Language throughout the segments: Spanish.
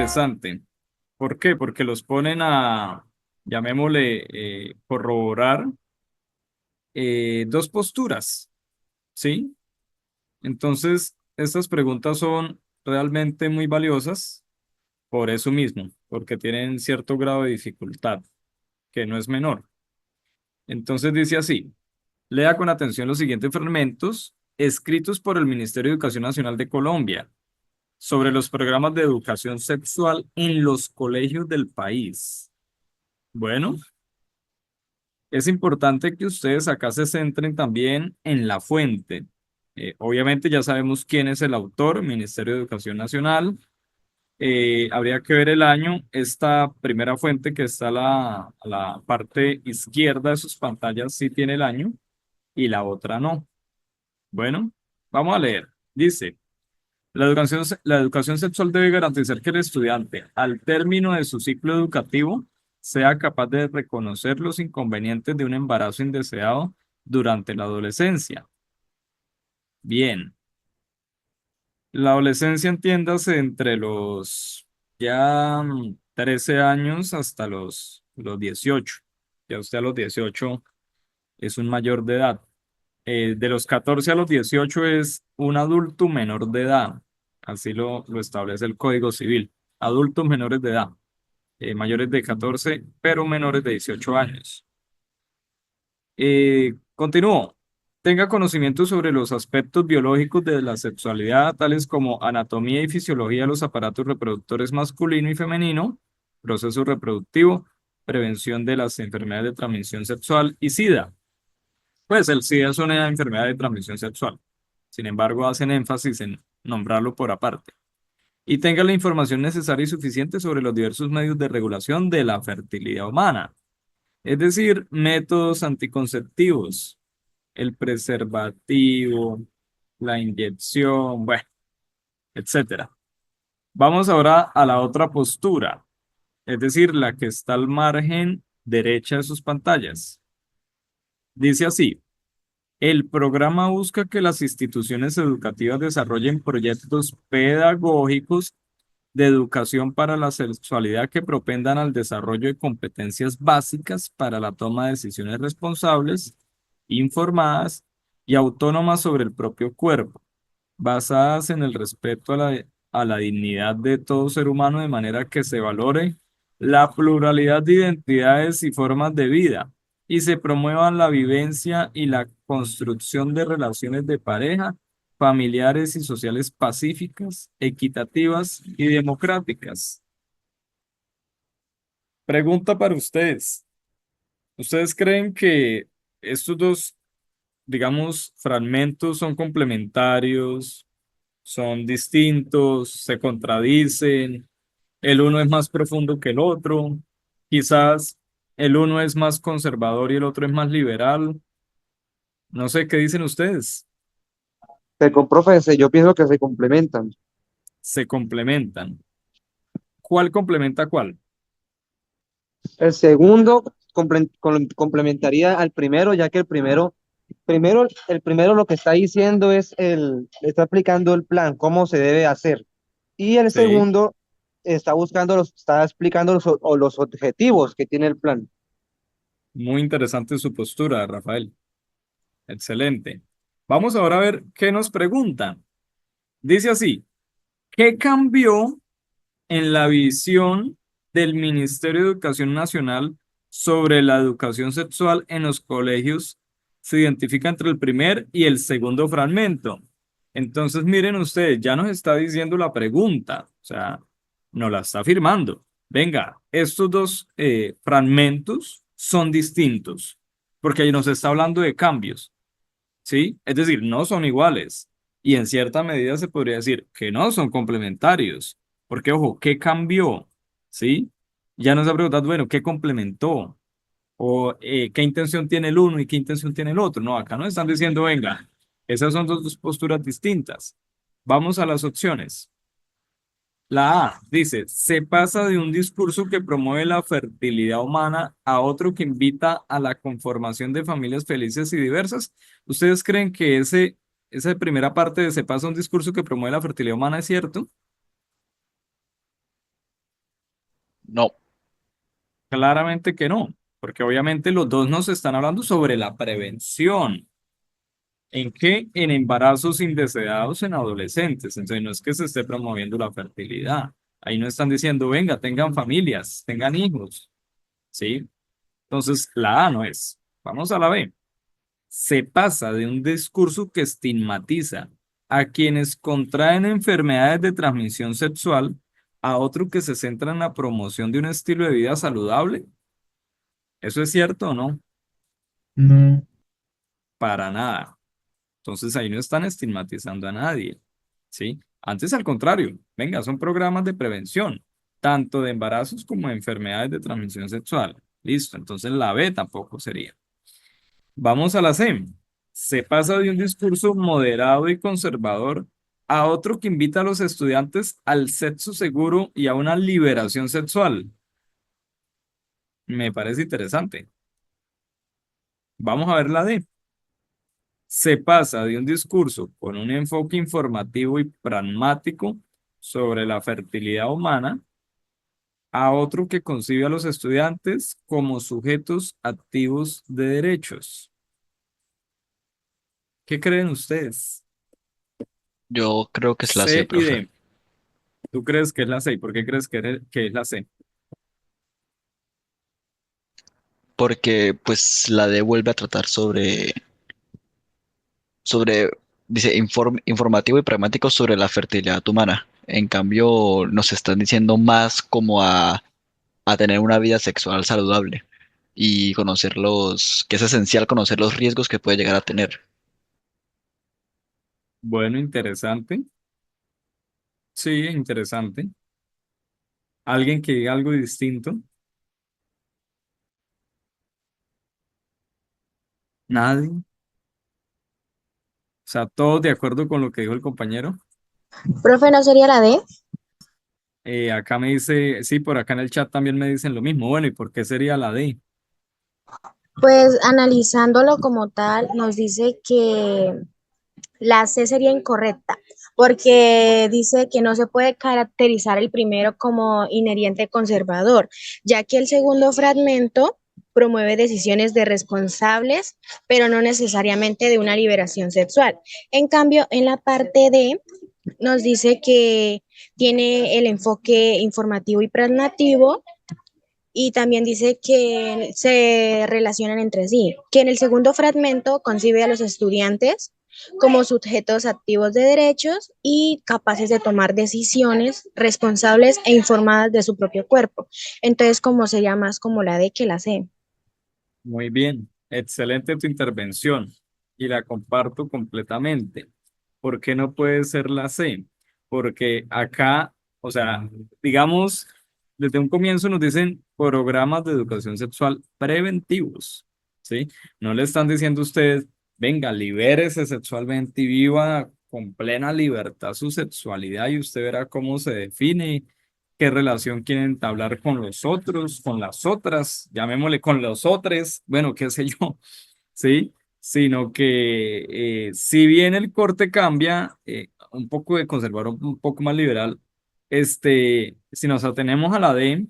interesante. ¿Por qué? Porque los ponen a, llamémosle, corroborar dos posturas, ¿sí? Entonces, estas preguntas son realmente muy valiosas por eso mismo, porque tienen cierto grado de dificultad, que no es menor. Entonces dice así, lea con atención los siguientes fragmentos escritos por el Ministerio de Educación Nacional de Colombia sobre los programas de educación sexual en los colegios del país. Bueno, es importante que ustedes acá se centren también en la fuente. Obviamente ya sabemos quién es el autor, Ministerio de Educación Nacional. Habría que ver el año. Esta primera fuente que está a la parte izquierda de sus pantallas sí tiene el año y la otra no. Bueno, vamos a leer. Dice, la educación sexual debe garantizar que el estudiante, al término de su ciclo educativo, sea capaz de reconocer los inconvenientes de un embarazo indeseado durante la adolescencia. Bien, la adolescencia entiéndase entre los ya 13 años hasta los 18. Ya usted a los 18 es un mayor de edad. De los 14 a los 18 es un adulto menor de edad. Así lo establece el Código Civil. Adultos menores de edad, mayores de 14, pero menores de 18 años. Continúo. Tenga conocimiento sobre los aspectos biológicos de la sexualidad, tales como anatomía y fisiología de los aparatos reproductores masculino y femenino, proceso reproductivo, prevención de las enfermedades de transmisión sexual y SIDA. Pues el SIDA es una enfermedad de transmisión sexual. Sin embargo, hacen énfasis en nombrarlo por aparte. Y tenga la información necesaria y suficiente sobre los diversos medios de regulación de la fertilidad humana, es decir, métodos anticonceptivos, el preservativo, la inyección, bueno, etcétera. Vamos ahora a la otra postura, es decir, la que está al margen derecha de sus pantallas. Dice así. El programa busca que las instituciones educativas desarrollen proyectos pedagógicos de educación para la sexualidad que propendan al desarrollo de competencias básicas para la toma de decisiones responsables, informadas y autónomas sobre el propio cuerpo, basadas en el respeto a la dignidad de todo ser humano de manera que se valore la pluralidad de identidades y formas de vida y se promuevan la vivencia y la construcción de relaciones de pareja, familiares y sociales pacíficas, equitativas y democráticas. Pregunta para ustedes. ¿Ustedes creen que estos dos, digamos, fragmentos son complementarios, son distintos, se contradicen, el uno es más profundo que el otro, quizás el uno es más conservador y el otro es más liberal? No sé, ¿qué dicen ustedes? Profe, yo pienso que se complementan. Se complementan. ¿Cuál complementa a cuál? El segundo complementaría al primero, ya que el primero lo que está diciendo es está explicando el plan, cómo se debe hacer. Y el Sí, segundo está explicando los objetivos que tiene el plan. muy interesante su postura, Rafael. Excelente. Vamos ahora a ver qué nos preguntan. Dice así, ¿qué cambió en la visión del Ministerio de Educación Nacional sobre la educación sexual en los colegios? Se identifica entre el primer y el segundo fragmento. Entonces, miren ustedes, ya nos está diciendo la pregunta, o sea, nos la está afirmando. Venga, estos dos fragmentos son distintos, porque ahí nos está hablando de cambios, ¿sí? Es decir, no son iguales. Y en cierta medida se podría decir que no son complementarios. Porque, ojo, ¿qué cambió? ¿Sí? Ya nos ha preguntado, bueno, ¿qué complementó? O ¿qué intención tiene el uno y qué intención tiene el otro? No, acá nos están diciendo, venga, esas son dos posturas distintas. Vamos a las opciones. La A dice, se pasa de un discurso que promueve la fertilidad humana a otro que invita a la conformación de familias felices y diversas. ¿Ustedes creen que esa primera parte de se pasa a un discurso que promueve la fertilidad humana es cierto? No, Claramente que no, porque obviamente los dos nos están hablando sobre la prevención. ¿En qué? En embarazos indeseados en adolescentes. Entonces no es que se esté promoviendo la fertilidad. Ahí no están diciendo, venga, tengan familias, tengan hijos, ¿sí? Entonces la A no es. Vamos a la B. Se pasa de un discurso que estigmatiza a quienes contraen enfermedades de transmisión sexual a otro que se centra en la promoción de un estilo de vida saludable. ¿Eso es cierto o no? no. Para nada. Entonces ahí no están estigmatizando a nadie, ¿sí? Antes al contrario, venga, son programas de prevención, tanto de embarazos como de enfermedades de transmisión sexual. Listo, entonces la B tampoco sería. Vamos a la C. Se pasa de un discurso moderado y conservador a otro que invita a los estudiantes al sexo seguro y a una liberación sexual. Me parece interesante. Vamos a ver la D. Se pasa de un discurso con un enfoque informativo y pragmático sobre la fertilidad humana a otro que concibe a los estudiantes como sujetos activos de derechos. ¿Qué creen ustedes? Yo creo que es la C, C y profe. D. ¿Tú crees que es la C? ¿Y por qué crees que es la C? Porque pues la D vuelve a tratar sobre, dice, informativo y pragmático sobre la fertilidad humana. En cambio, nos están diciendo más como a tener una vida sexual saludable y conocer que es esencial conocer los riesgos que puede llegar a tener. Bueno, interesante. Sí, interesante. ¿Alguien que diga algo distinto? Nadie. O sea, todos de acuerdo con lo que dijo el compañero. Profe, ¿no sería la D? Acá me dice, sí, por acá en el chat también me dicen lo mismo. Bueno, ¿y por qué sería la D? Pues analizándolo como tal, nos dice que la C sería incorrecta, porque dice que no se puede caracterizar el primero como inherente conservador, ya que el segundo fragmento promueve decisiones de responsables, pero no necesariamente de una liberación sexual. En cambio, en la parte D nos dice que tiene el enfoque informativo y pragmativo y también dice que se relacionan entre sí, que en el segundo fragmento concibe a los estudiantes como sujetos activos de derechos y capaces de tomar decisiones responsables e informadas de su propio cuerpo. Entonces, como sería más como la D que la C. Muy bien, excelente tu intervención y la comparto completamente. ¿Por qué no puede ser la C? Porque acá, o sea, digamos, desde un comienzo nos dicen programas de educación sexual preventivos, ¿sí? No le están diciendo a ustedes, venga, libérese sexualmente y viva con plena libertad su sexualidad y usted verá cómo se define, qué relación quieren entablar con los otros, con las otras, llamémosle con los otros, bueno, qué sé yo, ¿sí? Sino que si bien el corte cambia, un poco de conservar un poco más liberal, si nos atenemos a la D,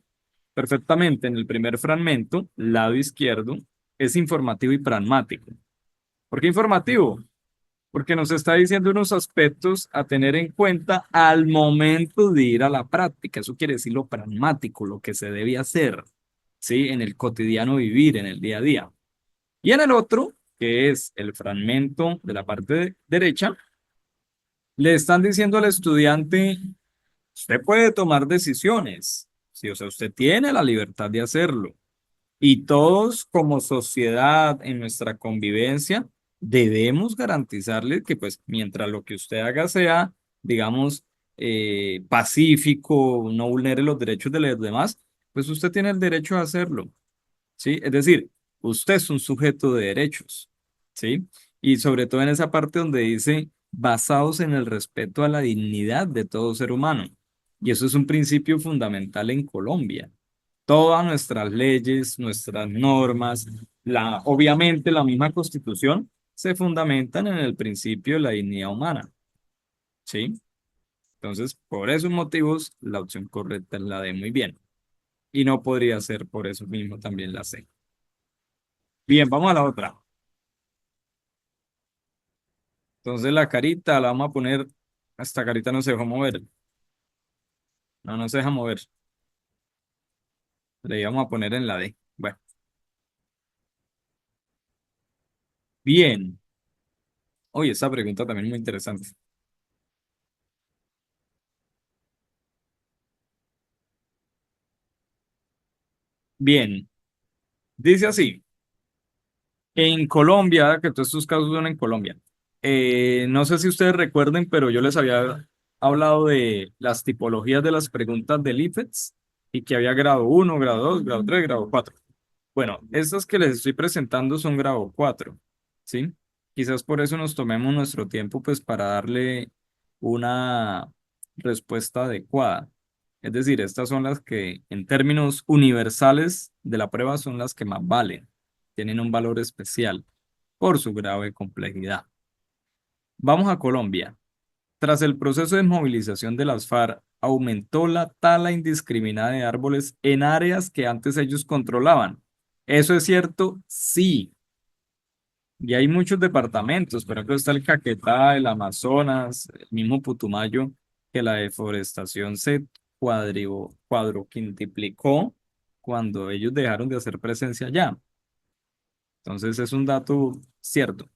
perfectamente en el primer fragmento, lado izquierdo, es informativo y pragmático. ¿Por qué informativo? Porque nos está diciendo unos aspectos a tener en cuenta al momento de ir a la práctica. Eso quiere decir lo pragmático, lo que se debe hacer, ¿sí? En el cotidiano vivir, en el día a día. Y en el otro, que es el fragmento de la derecha, le están diciendo al estudiante, usted puede tomar decisiones, ¿sí? O sea, usted tiene la libertad de hacerlo. Y todos como sociedad en nuestra convivencia debemos garantizarle que pues mientras lo que usted haga sea, digamos, pacífico, no vulnere los derechos de los demás, pues usted tiene el derecho a hacerlo, ¿sí? Es decir, usted es un sujeto de derechos, ¿sí? Y sobre todo en esa parte donde dice basados en el respeto a la dignidad de todo ser humano. Y eso es un principio fundamental en Colombia. Todas nuestras leyes, nuestras normas, obviamente la misma Constitución, se fundamentan en el principio de la dignidad humana, ¿sí? Entonces, por esos motivos, la opción correcta es la de muy bien. y no podría ser por eso mismo también la C. Bien, vamos a la otra. Entonces la carita la vamos a poner, esta carita no se dejó mover, no, no se deja mover, le íbamos a poner en la D. Bueno, bien. Oye, esta pregunta también es muy interesante. Bien, dice así. En Colombia, que todos estos casos son en Colombia. No sé si ustedes recuerden, pero yo les había hablado de las tipologías de las preguntas del IFETS y que había grado 1, grado 2, grado 3, grado 4. Bueno, estas que les estoy presentando son grado 4, ¿sí? Quizás por eso nos tomemos nuestro tiempo pues para darle una respuesta adecuada. Es decir, estas son las que en términos universales de la prueba son las que más valen, tienen un valor especial por su grado de complejidad. Vamos a Colombia. Tras el proceso de movilización de las FARC, aumentó la tala indiscriminada de árboles en áreas que antes ellos controlaban. ¿Eso es cierto? Sí. Y hay muchos departamentos, por ejemplo, está el Caquetá, el Amazonas, el mismo Putumayo, que la deforestación se cuadroquintuplicó cuando ellos dejaron de hacer presencia allá. Entonces es un dato cierto.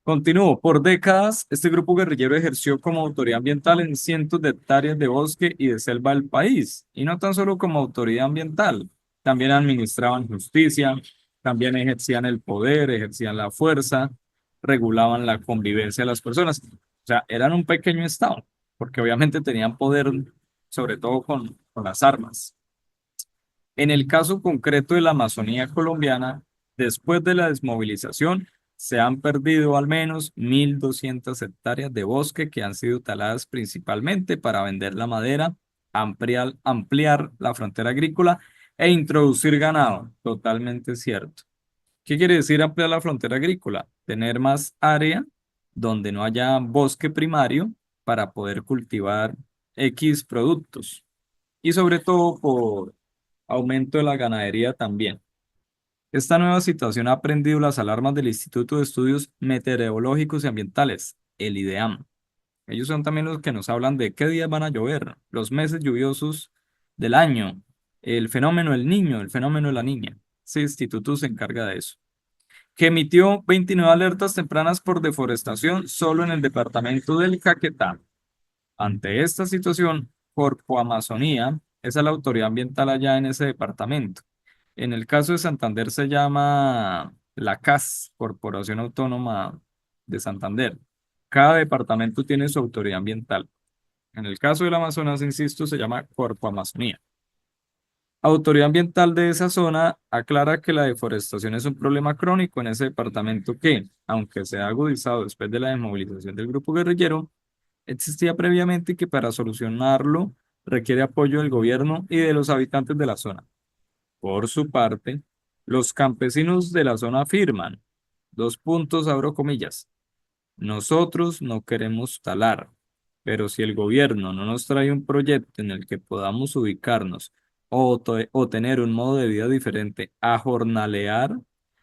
Continúo. Por décadas, este grupo guerrillero ejerció como autoridad ambiental en cientos de hectáreas de bosque y de selva del país. Y no tan solo como autoridad ambiental, también administraban justicia, también ejercían el poder, ejercían la fuerza, regulaban la convivencia de las personas. O sea, eran un pequeño estado, porque obviamente tenían poder, sobre todo con las armas. En el caso concreto de la Amazonía colombiana, después de la desmovilización, se han perdido al menos 1.200 hectáreas de bosque que han sido taladas principalmente para vender la madera, ampliar la frontera agrícola e introducir ganado. Totalmente cierto. ¿Qué quiere decir ampliar la frontera agrícola? Tener más área donde no haya bosque primario para poder cultivar X productos. Y sobre todo por aumento de la ganadería también. Esta nueva situación ha prendido las alarmas del Instituto de Estudios Meteorológicos y Ambientales, el IDEAM. Ellos son también los que nos hablan de qué días van a llover, los meses lluviosos del año, el fenómeno del niño, el fenómeno de la niña. Ese instituto se encarga de eso. Que emitió 29 alertas tempranas por deforestación solo en el departamento del Caquetá. Ante esta situación, Corpo Amazonía, esa es la autoridad ambiental allá en ese departamento. En el caso de Santander se llama la CAS, Corporación Autónoma de Santander. Cada departamento tiene su autoridad ambiental. En el caso del Amazonas, insisto, se llama Corpo Amazonía. Autoridad ambiental de esa zona aclara que la deforestación es un problema crónico en ese departamento que, aunque se ha agudizado después de la desmovilización del grupo guerrillero, existía previamente y que para solucionarlo requiere apoyo del gobierno y de los habitantes de la zona. Por su parte, los campesinos de la zona afirman, dos puntos, abro comillas, nosotros no queremos talar, pero si el gobierno no nos trae un proyecto en el que podamos ubicarnos o tener un modo de vida diferente a jornalear,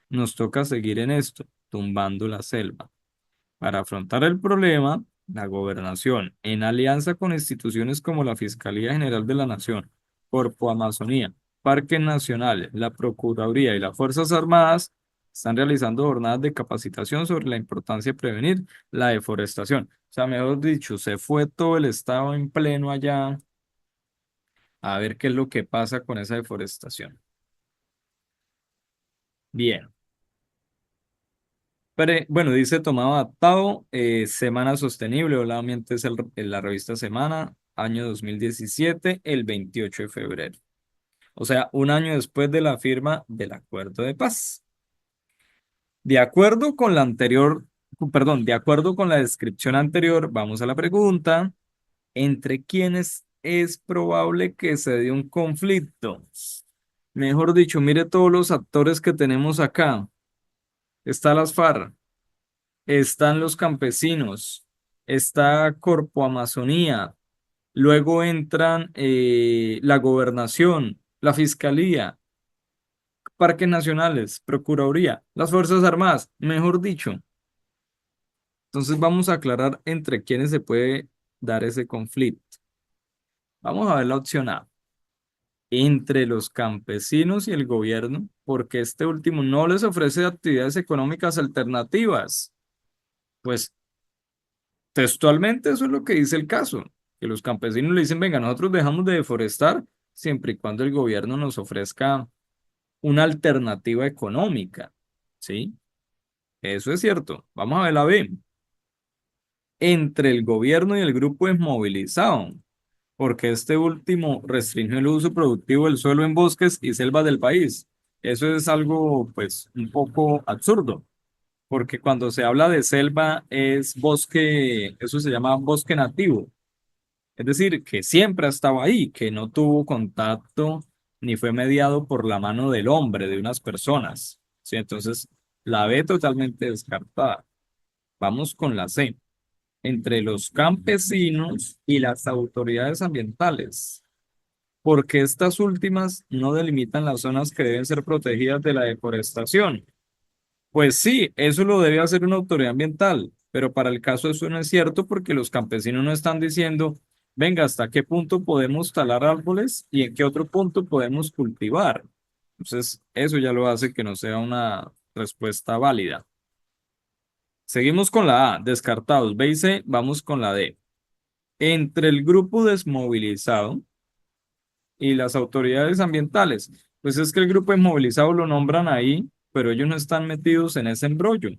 nos toca seguir en esto, tumbando la selva. Para afrontar el problema, la gobernación, en alianza con instituciones como la Fiscalía General de la Nación, Corpo Amazonía, Parques Nacionales, la Procuraduría y las Fuerzas Armadas, están realizando jornadas de capacitación sobre la importancia de prevenir la deforestación. O sea, mejor dicho, se fue todo el Estado en pleno allá a ver qué es lo que pasa con esa deforestación. Bien. Bueno, dice tomado adaptado, Semana Sostenible, obviamente es la revista Semana, año 2017, el 28 de febrero. O sea, un año después de la firma del Acuerdo de Paz. De acuerdo con la anterior, perdón, de acuerdo con la descripción anterior, vamos a la pregunta, ¿entre quiénes es probable que se dé un conflicto? Mejor dicho, mire todos los actores que tenemos acá. Está las FARC. Están los campesinos, está Corpo Amazonía, Luego entran la gobernación, la fiscalía, parques nacionales, procuraduría, las Fuerzas Armadas, mejor dicho. Entonces vamos a aclarar entre quiénes se puede dar ese conflicto. Vamos a ver la opción A. Entre los campesinos y el gobierno, porque este último no les ofrece actividades económicas alternativas. Pues textualmente eso es lo que dice el caso, que los campesinos le dicen, venga, nosotros dejamos de deforestar siempre y cuando el gobierno nos ofrezca una alternativa económica, ¿sí? Eso es cierto. Vamos a ver la B. Entre el gobierno y el grupo desmovilizado, porque este último restringió el uso productivo del suelo en bosques y selvas del país. Eso es algo, pues, un poco absurdo, porque cuando se habla de selva es bosque, eso se llama bosque nativo, es decir, que siempre ha estado ahí, que no tuvo contacto ni fue mediado por la mano del hombre, de unas personas. ¿Sí? Entonces, la B totalmente descartada. Vamos con la C. Entre los campesinos y las autoridades ambientales, porque estas últimas no delimitan las zonas que deben ser protegidas de la deforestación. Pues sí, eso lo debe hacer una autoridad ambiental, pero para el caso eso no es cierto porque los campesinos no están diciendo, venga, ¿hasta qué punto podemos talar árboles y en qué otro punto podemos cultivar? Entonces, eso ya lo hace que no sea una respuesta válida. Seguimos con la A, descartados. B y C, vamos con la D. Entre el grupo desmovilizado y las autoridades ambientales. Pues es que el grupo desmovilizado lo nombran ahí, pero ellos no están metidos en ese embrollo.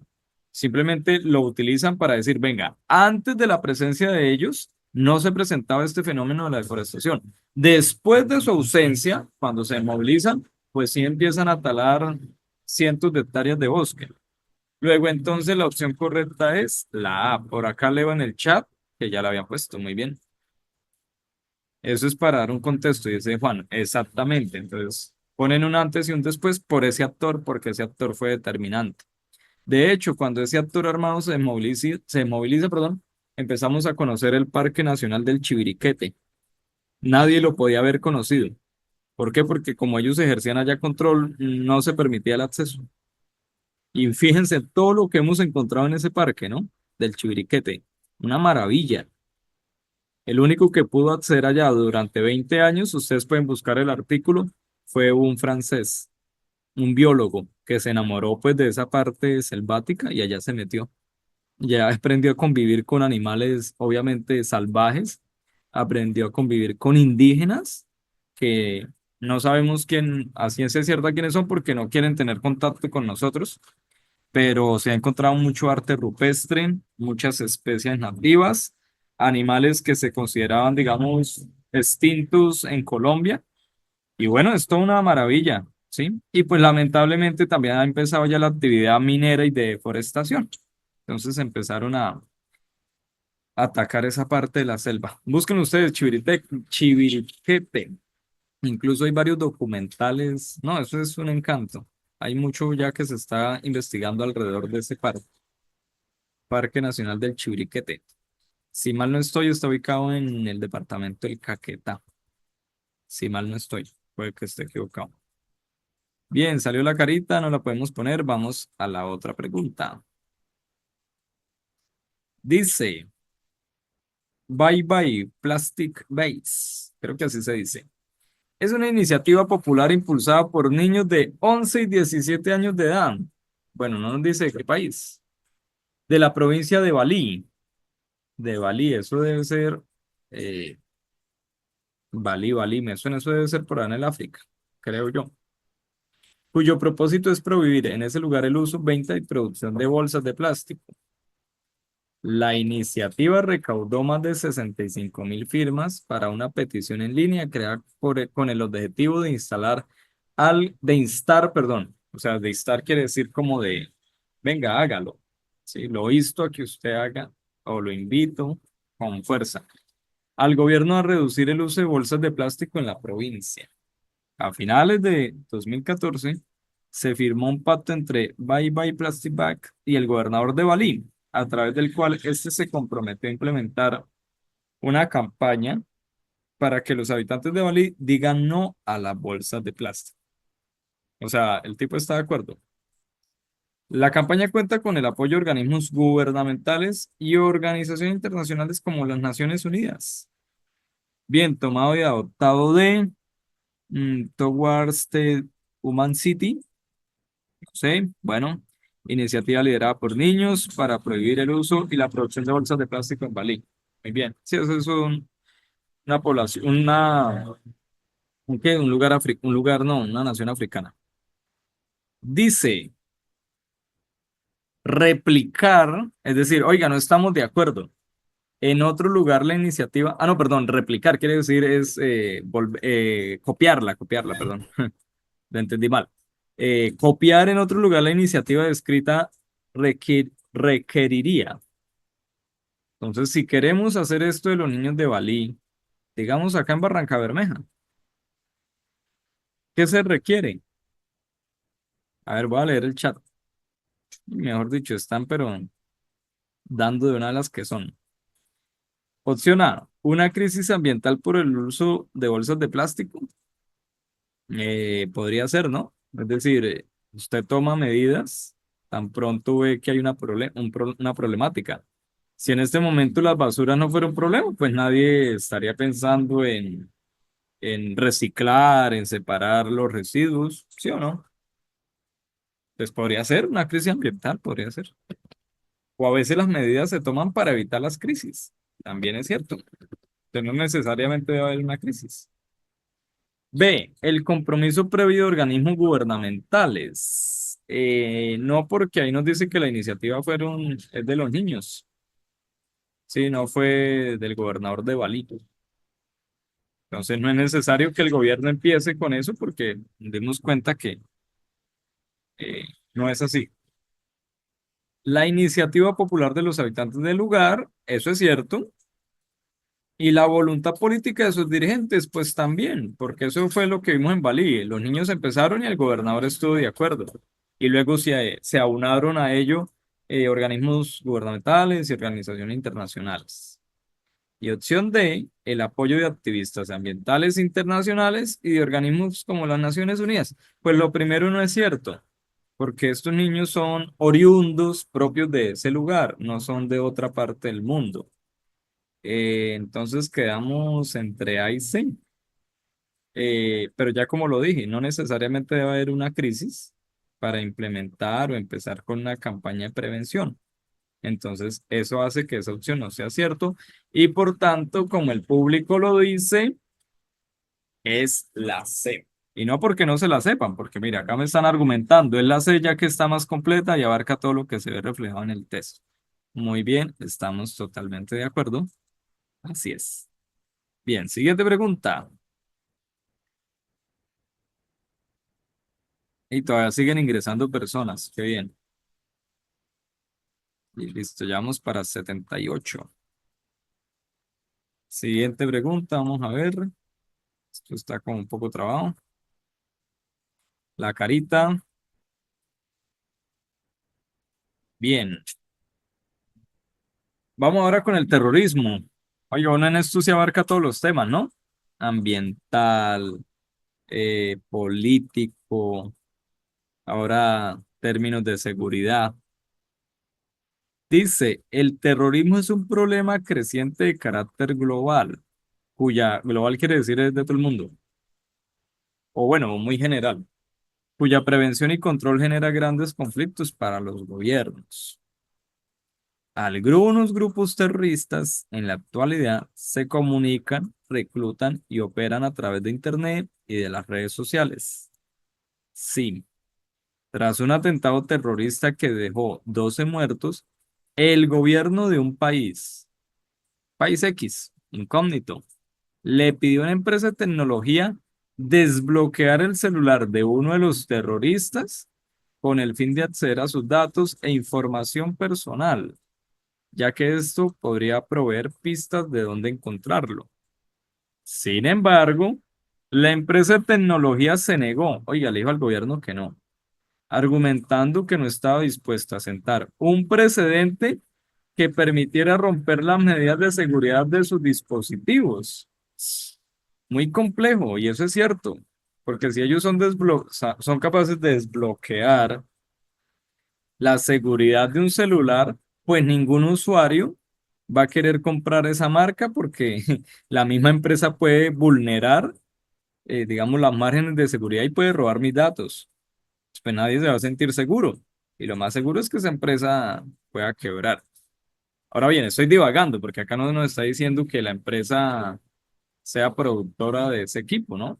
Simplemente lo utilizan para decir, venga, antes de la presencia de ellos no se presentaba este fenómeno de la deforestación. Después de su ausencia, cuando se movilizan, pues sí empiezan a talar cientos de hectáreas de bosque. Luego entonces la opción correcta es la A. Por acá leo en el chat, que ya la habían puesto, muy bien. Eso es para dar un contexto, dice Juan, exactamente. Entonces, ponen un antes y un después por ese actor, porque ese actor fue determinante. De hecho, cuando ese actor armado se moviliza, perdón, empezamos a conocer el Parque Nacional del Chiviriquete. Nadie lo podía haber conocido. ¿Por qué? Porque como ellos ejercían allá control, no se permitía el acceso. Y fíjense todo lo que hemos encontrado en ese parque, ¿no? Del Chiviriquete. Una maravilla. El único que pudo acceder allá durante 20 años, ustedes pueden buscar el artículo, fue un francés, un biólogo, que se enamoró pues de esa parte selvática y allá se metió. Ya aprendió a convivir con animales, obviamente salvajes, aprendió a convivir con indígenas, que no sabemos quién, a ciencia cierta quiénes son porque no quieren tener contacto con nosotros, pero se ha encontrado mucho arte rupestre, muchas especies nativas, animales que se consideraban, digamos, extintos en Colombia. Y bueno, es toda una maravilla, ¿sí? Y pues lamentablemente también ha empezado ya la actividad minera y de deforestación. Entonces empezaron a atacar esa parte de la selva. Busquen ustedes Chiviriquete. Incluso hay varios documentales. No, eso es un encanto. Hay mucho ya que se está investigando alrededor de ese parque. Parque Nacional del Chiriquete. Si mal no estoy, está ubicado en el departamento del Caquetá. Si mal no estoy, puede que esté equivocado. Bien, salió la carita, no la podemos poner. Vamos a la otra pregunta. Dice, Bye Bye Plastic Base. Creo que así se dice. Es una iniciativa popular impulsada por niños de 11 y 17 años de edad. Bueno, no nos dice de qué país. De la provincia de Bali. De Bali, eso debe ser eh, Bali, me suena, eso debe ser por allá en el África, creo yo. Cuyo propósito es prohibir en ese lugar el uso, venta y producción de bolsas de plástico. La iniciativa recaudó más de 65.000 firmas para una petición en línea creada con el objetivo de instar, perdón, o sea, de instar quiere decir como de, venga, hágalo, ¿sí? Lo insto a que usted haga o lo invito con fuerza al gobierno a reducir el uso de bolsas de plástico en la provincia. A finales de 2014 se firmó un pacto entre Bye Bye Plastic Bag y el gobernador de Bali, a través del cual este se comprometió a implementar una campaña para que los habitantes de Bali digan no a las bolsas de plástico. O sea, el tipo está de acuerdo. La campaña cuenta con el apoyo de organismos gubernamentales y organizaciones internacionales como las Naciones Unidas. Bien, tomado y adoptado de Towards the Human City. No sé, bueno, iniciativa liderada por niños para prohibir el uso y la producción de bolsas de plástico en Bali. Muy bien. Sí, eso es una población, ¿qué? Un lugar, un lugar, no, una nación africana. Dice replicar, es decir, oiga, no estamos de acuerdo. En otro lugar la iniciativa, no, perdón, replicar quiere decir es copiarla, perdón, lo entendí mal. Copiar en otro lugar la iniciativa descrita requeriría. Entonces, si queremos hacer esto de los niños de Bali, digamos acá en Barranca Bermeja, ¿qué se requiere? A ver, voy a leer el chat. Mejor dicho, están pero dando de una de las que son. Opción A, una crisis ambiental por el uso de bolsas de plástico. Podría ser, ¿no? Es decir, usted toma medidas tan pronto ve que hay una problemática. Si en este momento las basuras no fueran un problema, pues nadie estaría pensando en reciclar, en separar los residuos, ¿sí o no? Pues podría ser una crisis ambiental, podría ser. O a veces las medidas se toman para evitar las crisis. También es cierto. Pero no necesariamente debe haber una crisis. B, el compromiso previo de organismos gubernamentales. No, porque ahí nos dice que la iniciativa es de los niños. Sí, no fue del gobernador de Bali. Entonces no es necesario que el gobierno empiece con eso porque demos cuenta que eh, no es así. La iniciativa popular de los habitantes del lugar, eso es cierto. Y la voluntad política de sus dirigentes, pues también, porque eso fue lo que vimos en Bali. Los niños empezaron y el gobernador estuvo de acuerdo. Y luego se aunaron a ello organismos gubernamentales y organizaciones internacionales. Y opción D, el apoyo de activistas ambientales internacionales y de organismos como las Naciones Unidas. Pues lo primero no es cierto, porque estos niños son oriundos propios de ese lugar, no son de otra parte del mundo. Entonces quedamos entre A y C. Pero ya como lo dije, no necesariamente debe haber una crisis para implementar o empezar con una campaña de prevención. Entonces, eso hace que esa opción no sea cierto y por tanto, como el público lo dice, es la C. Y no porque no se la sepan, porque mira, acá me están argumentando, es la C ya que está más completa y abarca todo lo que se ve reflejado en el texto. Muy bien, estamos totalmente de acuerdo. Así es. Bien, siguiente pregunta. Y todavía siguen ingresando personas. Qué bien. Y listo, ya vamos para 78. Siguiente pregunta, vamos a ver. Esto está como un poco trabado. La carita. Bien. Vamos ahora con el terrorismo. Oye, bueno, en esto se abarca todos los temas, ¿no? Ambiental, político, ahora términos de seguridad. Dice, el terrorismo es un problema creciente de carácter global, cuya global quiere decir es de todo el mundo, o bueno, muy general, cuya prevención y control genera grandes conflictos para los gobiernos. Algunos grupos terroristas en la actualidad se comunican, reclutan y operan a través de Internet y de las redes sociales. Sí, tras un atentado terrorista que dejó 12 muertos, el gobierno de un país X, incógnito, le pidió a una empresa de tecnología desbloquear el celular de uno de los terroristas con el fin de acceder a sus datos e información personal, ya que esto podría proveer pistas de dónde encontrarlo. Sin embargo, la empresa de tecnología se negó, oiga, le dijo al gobierno que no, argumentando que no estaba dispuesta a sentar un precedente que permitiera romper las medidas de seguridad de sus dispositivos. muy complejo, y eso es cierto, porque si ellos son capaces de desbloquear la seguridad de un celular, pues ningún usuario va a querer comprar esa marca porque la misma empresa puede vulnerar, digamos, las márgenes de seguridad y puede robar mis datos. Pues nadie se va a sentir seguro. Y lo más seguro es que esa empresa pueda quebrar. Ahora bien, estoy divagando porque acá no nos está diciendo que la empresa sea productora de ese equipo, ¿no?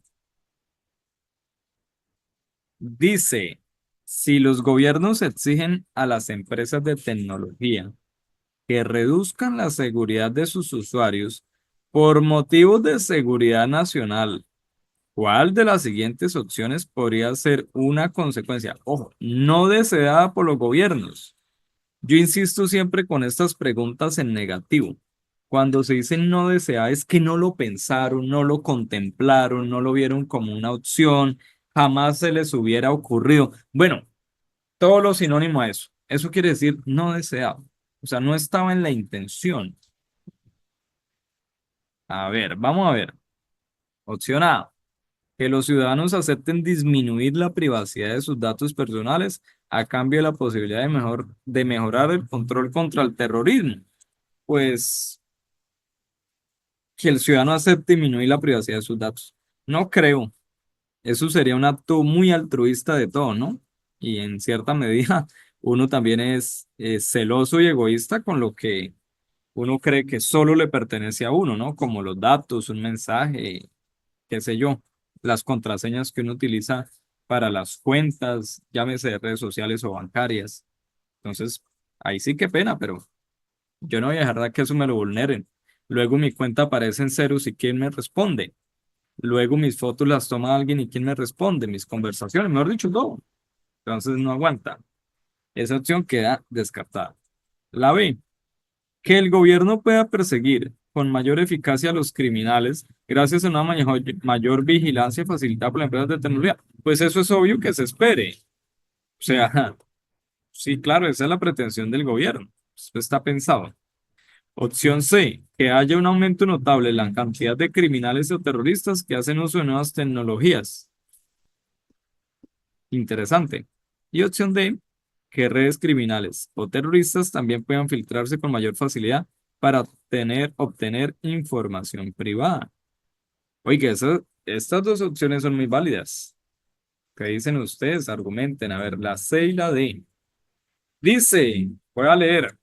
Dice, si los gobiernos exigen a las empresas de tecnología que reduzcan la seguridad de sus usuarios por motivos de seguridad nacional, ¿cuál de las siguientes opciones podría ser una consecuencia? Ojo, no deseada por los gobiernos. Yo insisto siempre con estas preguntas en negativo. Cuando se dice no deseada es que no lo pensaron, no lo contemplaron, no lo vieron como una opción, jamás se les hubiera ocurrido. Bueno, todo lo sinónimo a eso. Eso quiere decir no deseado. O sea, no estaba en la intención. A ver, vamos a ver. Opción A, que los ciudadanos acepten disminuir la privacidad de sus datos personales a cambio de la posibilidad de mejorar el control contra el terrorismo. Pues que el ciudadano acepte disminuir la privacidad de sus datos. No creo. Eso sería un acto muy altruista de todo, ¿no? Y en cierta medida uno también es celoso y egoísta con lo que uno cree que solo le pertenece a uno, ¿no? Como los datos, un mensaje, qué sé yo, las contraseñas que uno utiliza para las cuentas, llámese de redes sociales o bancarias. Entonces, ahí sí que pena, pero yo no voy a dejar que eso me lo vulneren. Luego mi cuenta aparece en ceros y ¿quién me responde? Luego mis fotos las toma alguien y ¿quién me responde? Mis conversaciones, mejor dicho, todo. Entonces no aguanta. Esa opción queda descartada. La B, que el gobierno pueda perseguir con mayor eficacia a los criminales gracias a una mayor vigilancia facilitada por las empresas de tecnología. Pues eso es obvio que se espere. O sea, sí, claro, esa es la pretensión del gobierno. Eso está pensado. Opción C, que haya un aumento notable en la cantidad de criminales o terroristas que hacen uso de nuevas tecnologías. Interesante. Y opción D, que redes criminales o terroristas también puedan filtrarse con mayor facilidad para obtener información privada. Oiga, estas dos opciones son muy válidas. ¿Qué dicen ustedes? Argumenten. A ver, la C y la D. Dice, voy a leer.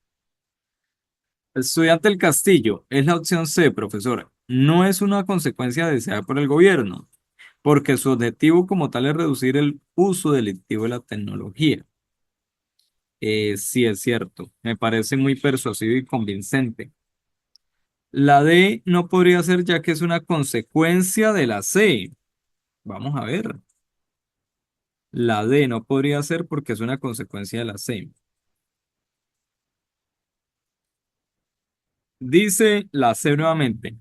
Estudiante del Castillo, es la opción C, profesora. No es una consecuencia deseada por el gobierno, porque su objetivo como tal es reducir el uso delictivo de la tecnología. Sí, es cierto. Me parece muy persuasivo y convincente. La D no podría ser ya que es una consecuencia de la C. Vamos a ver. La D no podría ser porque es una consecuencia de la C. Dice la C nuevamente.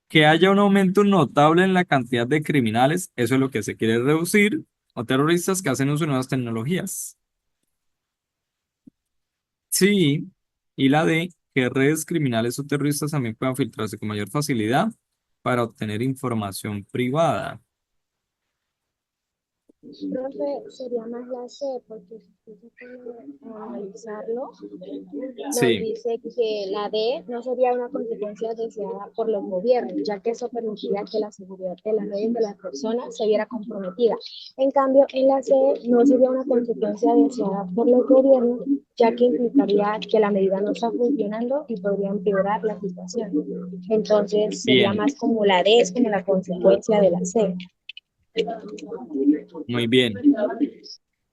Que haya un aumento notable en la cantidad de criminales, eso es lo que se quiere reducir, o terroristas que hacen uso de nuevas tecnologías. Sí, y la D, que redes criminales o terroristas también puedan filtrarse con mayor facilidad para obtener información privada. Profe, sería más la C, porque si usted se pone a analizarlo, nos Sí, dice que la D no sería una consecuencia deseada por los gobiernos, ya que eso permitiría que la seguridad de las redes de las personas se viera comprometida. En cambio, en la C no sería una consecuencia deseada por los gobiernos, ya que implicaría que la medida no está funcionando y podría empeorar la situación. Entonces, sería bien, más como la D, es como la consecuencia de la C. muy bien.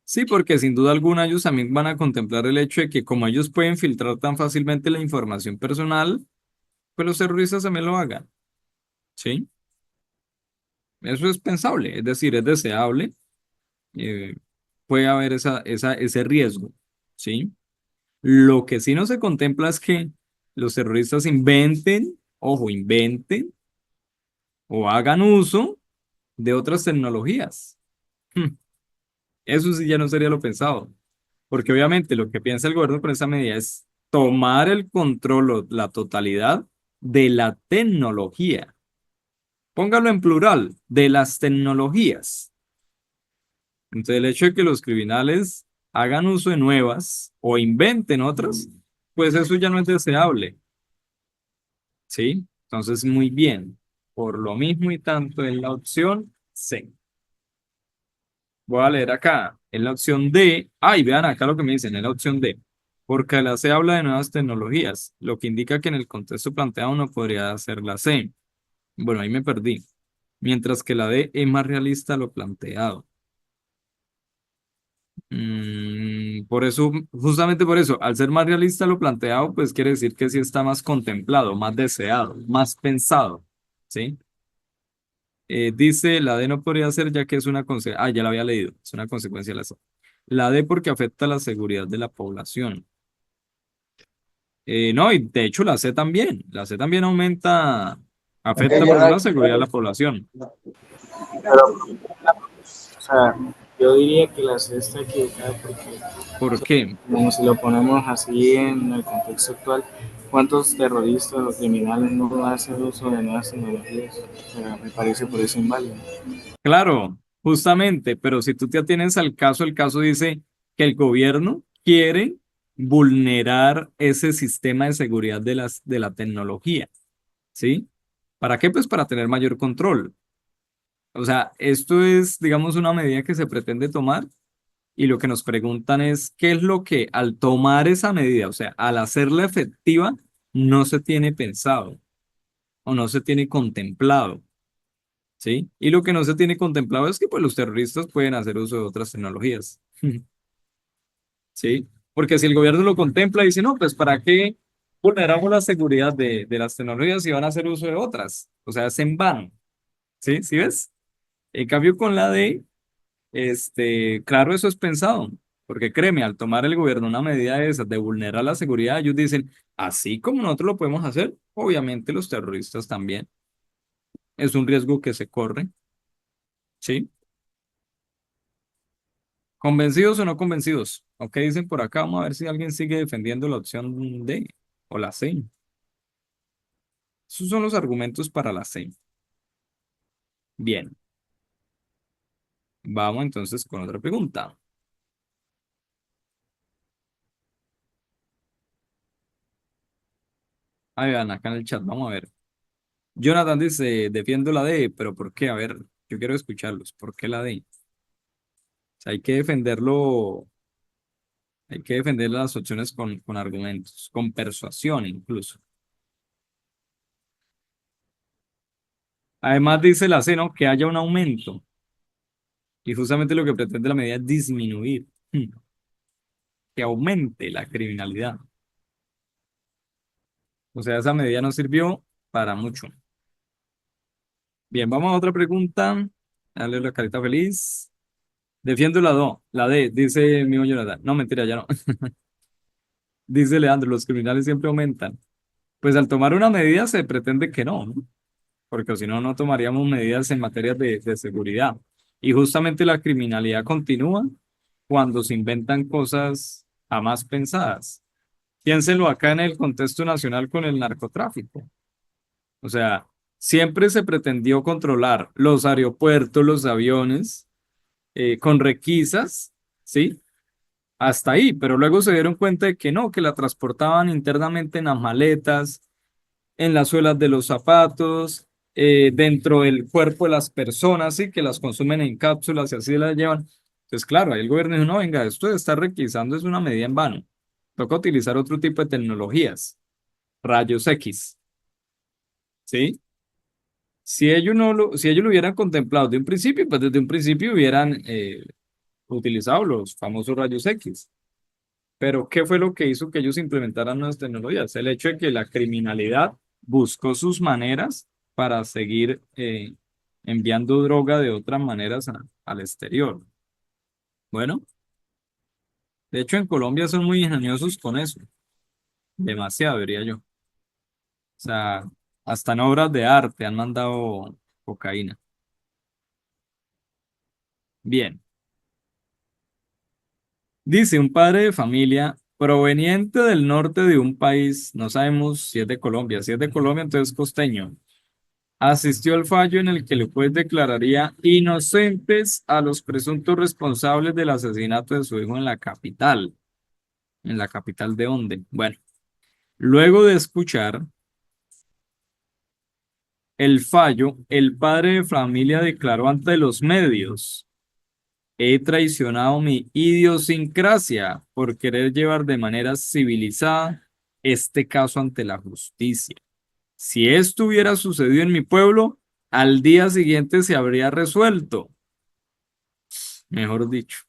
Sí, porque sin duda alguna ellos también van a contemplar el hecho de que como ellos pueden filtrar tan fácilmente la información personal, pues los terroristas también lo hagan. ¿Sí? Eso es pensable, es decir, es deseable. eh, Puede haber ese riesgo. ¿Sí? Lo que sí no se contempla es que los terroristas inventen, ojo, inventen o hagan uso de otras tecnologías. Hmm, Eso sí ya no sería lo pensado, porque obviamente lo que piensa el gobierno con esa medida es tomar el control o la totalidad de la tecnología. póngalo en plural, de las tecnologías. Entonces, el hecho de que los criminales hagan uso de nuevas o inventen otras, pues eso ya no es deseable, ¿sí? Entonces, muy bien. Por lo mismo y tanto en la opción C. Voy a leer acá. En la opción D. Ay, vean acá lo que me dicen. En la opción D. Porque la C habla de nuevas tecnologías, lo que indica que en el contexto planteado no podría ser la C. Bueno, ahí me perdí. Mientras que la D es más realista a lo planteado. Por eso, justamente por eso, al ser más realista lo planteado, pues quiere decir que sí está más contemplado, más deseado, más pensado, ¿sí? Dice, la D no podría ser ya que es una consecuencia, ya la había leído, es una consecuencia de la C. La D porque afecta la seguridad de la población. No, y de hecho la C también aumenta, afecta pues la seguridad de la población. Pero, o sea, yo diría que la C está equivocada porque, ¿Por qué? como si lo ponemos así en el contexto actual, ¿cuántos terroristas o criminales no hacen uso de nuevas tecnologías? O sea, me parece por eso inválido. Claro, justamente, pero si tú te atienes al caso, el caso dice que el gobierno quiere vulnerar ese sistema de seguridad de la tecnología, ¿sí? ¿Para qué? Pues para tener mayor control. O sea, esto es, digamos, una medida que se pretende tomar y lo que nos preguntan es qué es lo que al tomar esa medida, o sea, al hacerla efectiva, no se tiene pensado o no se tiene contemplado. ¿Sí? Y lo que no se tiene contemplado es que pues, los terroristas pueden hacer uso de otras tecnologías, ¿sí? Porque si el gobierno lo contempla y dice, no, pues ¿para qué vulneramos la seguridad de las tecnologías si van a hacer uso de otras? O sea, es en vano, ¿sí? ¿Sí ves? En cambio, con la D, claro, eso es pensado, porque créeme, al tomar el gobierno una medida de esas, de vulnerar la seguridad, ellos dicen, así como nosotros lo podemos hacer, obviamente los terroristas también. Es un riesgo que se corre, ¿sí? ¿Convencidos o no convencidos? ¿O qué dicen por acá? Vamos a ver si alguien sigue defendiendo la opción D o la C. Esos son los argumentos para la C. Bien, vamos entonces con otra pregunta. Ahí van acá en el chat, vamos a ver. Jonathan dice, defiendo la D, pero ¿por qué? A ver, yo quiero escucharlos. ¿Por qué la D? O sea, hay que defenderlo, hay que defender las opciones con argumentos, con persuasión incluso. Además dice la C, ¿no? Que haya un aumento. Y justamente lo que pretende la medida es disminuir, que aumente la criminalidad. O sea, esa medida no sirvió para mucho. Bien, vamos a otra pregunta. Dale la carita feliz. Defiendo la D, dice mi Jonathan. No, mentira, ya no. Dice Leandro, los criminales siempre aumentan. Pues al tomar una medida se pretende que no, ¿no? Porque si no, no tomaríamos medidas en materia de seguridad. Y justamente la criminalidad continúa cuando se inventan cosas jamás pensadas. Piénsenlo acá en el contexto nacional con el narcotráfico. O sea, siempre se pretendió controlar los aeropuertos, los aviones, con requisas, ¿sí? Hasta ahí, pero luego se dieron cuenta de que no, que la transportaban internamente en las maletas, en las suelas de los zapatos, dentro del cuerpo de las personas, ¿sí? Que las consumen en cápsulas y así las llevan. Entonces, claro, ahí el gobierno dijo, no, venga, esto de estar requisando es una medida en vano. Toca utilizar otro tipo de tecnologías, rayos X, ¿sí? Si ellos lo hubieran contemplado de un principio, pues desde un principio hubieran utilizado los famosos rayos X. Pero, ¿qué fue lo que hizo que ellos implementaran nuevas tecnologías? El hecho de que la criminalidad buscó sus maneras para seguir enviando droga de otras maneras al exterior. Bueno, de hecho en Colombia son muy ingeniosos con eso. Demasiado, diría yo. O sea, hasta en obras de arte han mandado cocaína. Bien. Dice un padre de familia proveniente del norte de un país, no sabemos si es de Colombia, si es de Colombia, entonces costeño. asistió al fallo en el que el juez declararía inocentes a los presuntos responsables del asesinato de su hijo en la capital. ¿En la capital de dónde? Bueno, luego de escuchar el fallo, el padre de familia declaró ante los medios: he traicionado mi idiosincrasia por querer llevar de manera civilizada este caso ante la justicia. Si esto hubiera sucedido en mi pueblo, al día siguiente se habría resuelto. Mejor dicho,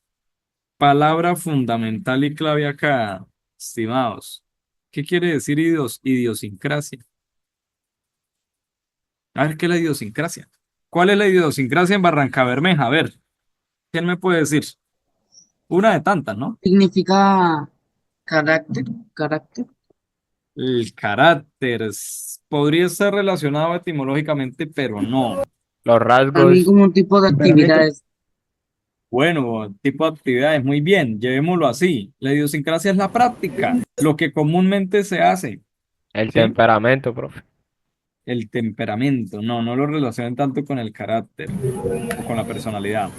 palabra fundamental y clave acá, estimados. ¿Qué quiere decir idiosincrasia? A ver, ¿qué es la idiosincrasia? ¿Cuál es la idiosincrasia en Barrancabermeja? A ver, ¿quién me puede decir? Una de tantas, ¿no? Significa carácter, carácter. El carácter podría estar relacionado etimológicamente, pero no. Los También rasgos, como un tipo de actividades. Bueno, tipo de actividades, muy bien, llevémoslo así. La idiosincrasia es la práctica, lo que comúnmente se hace, el ¿sí? temperamento, profe. El temperamento, no lo relacionen tanto con el carácter o con la personalidad.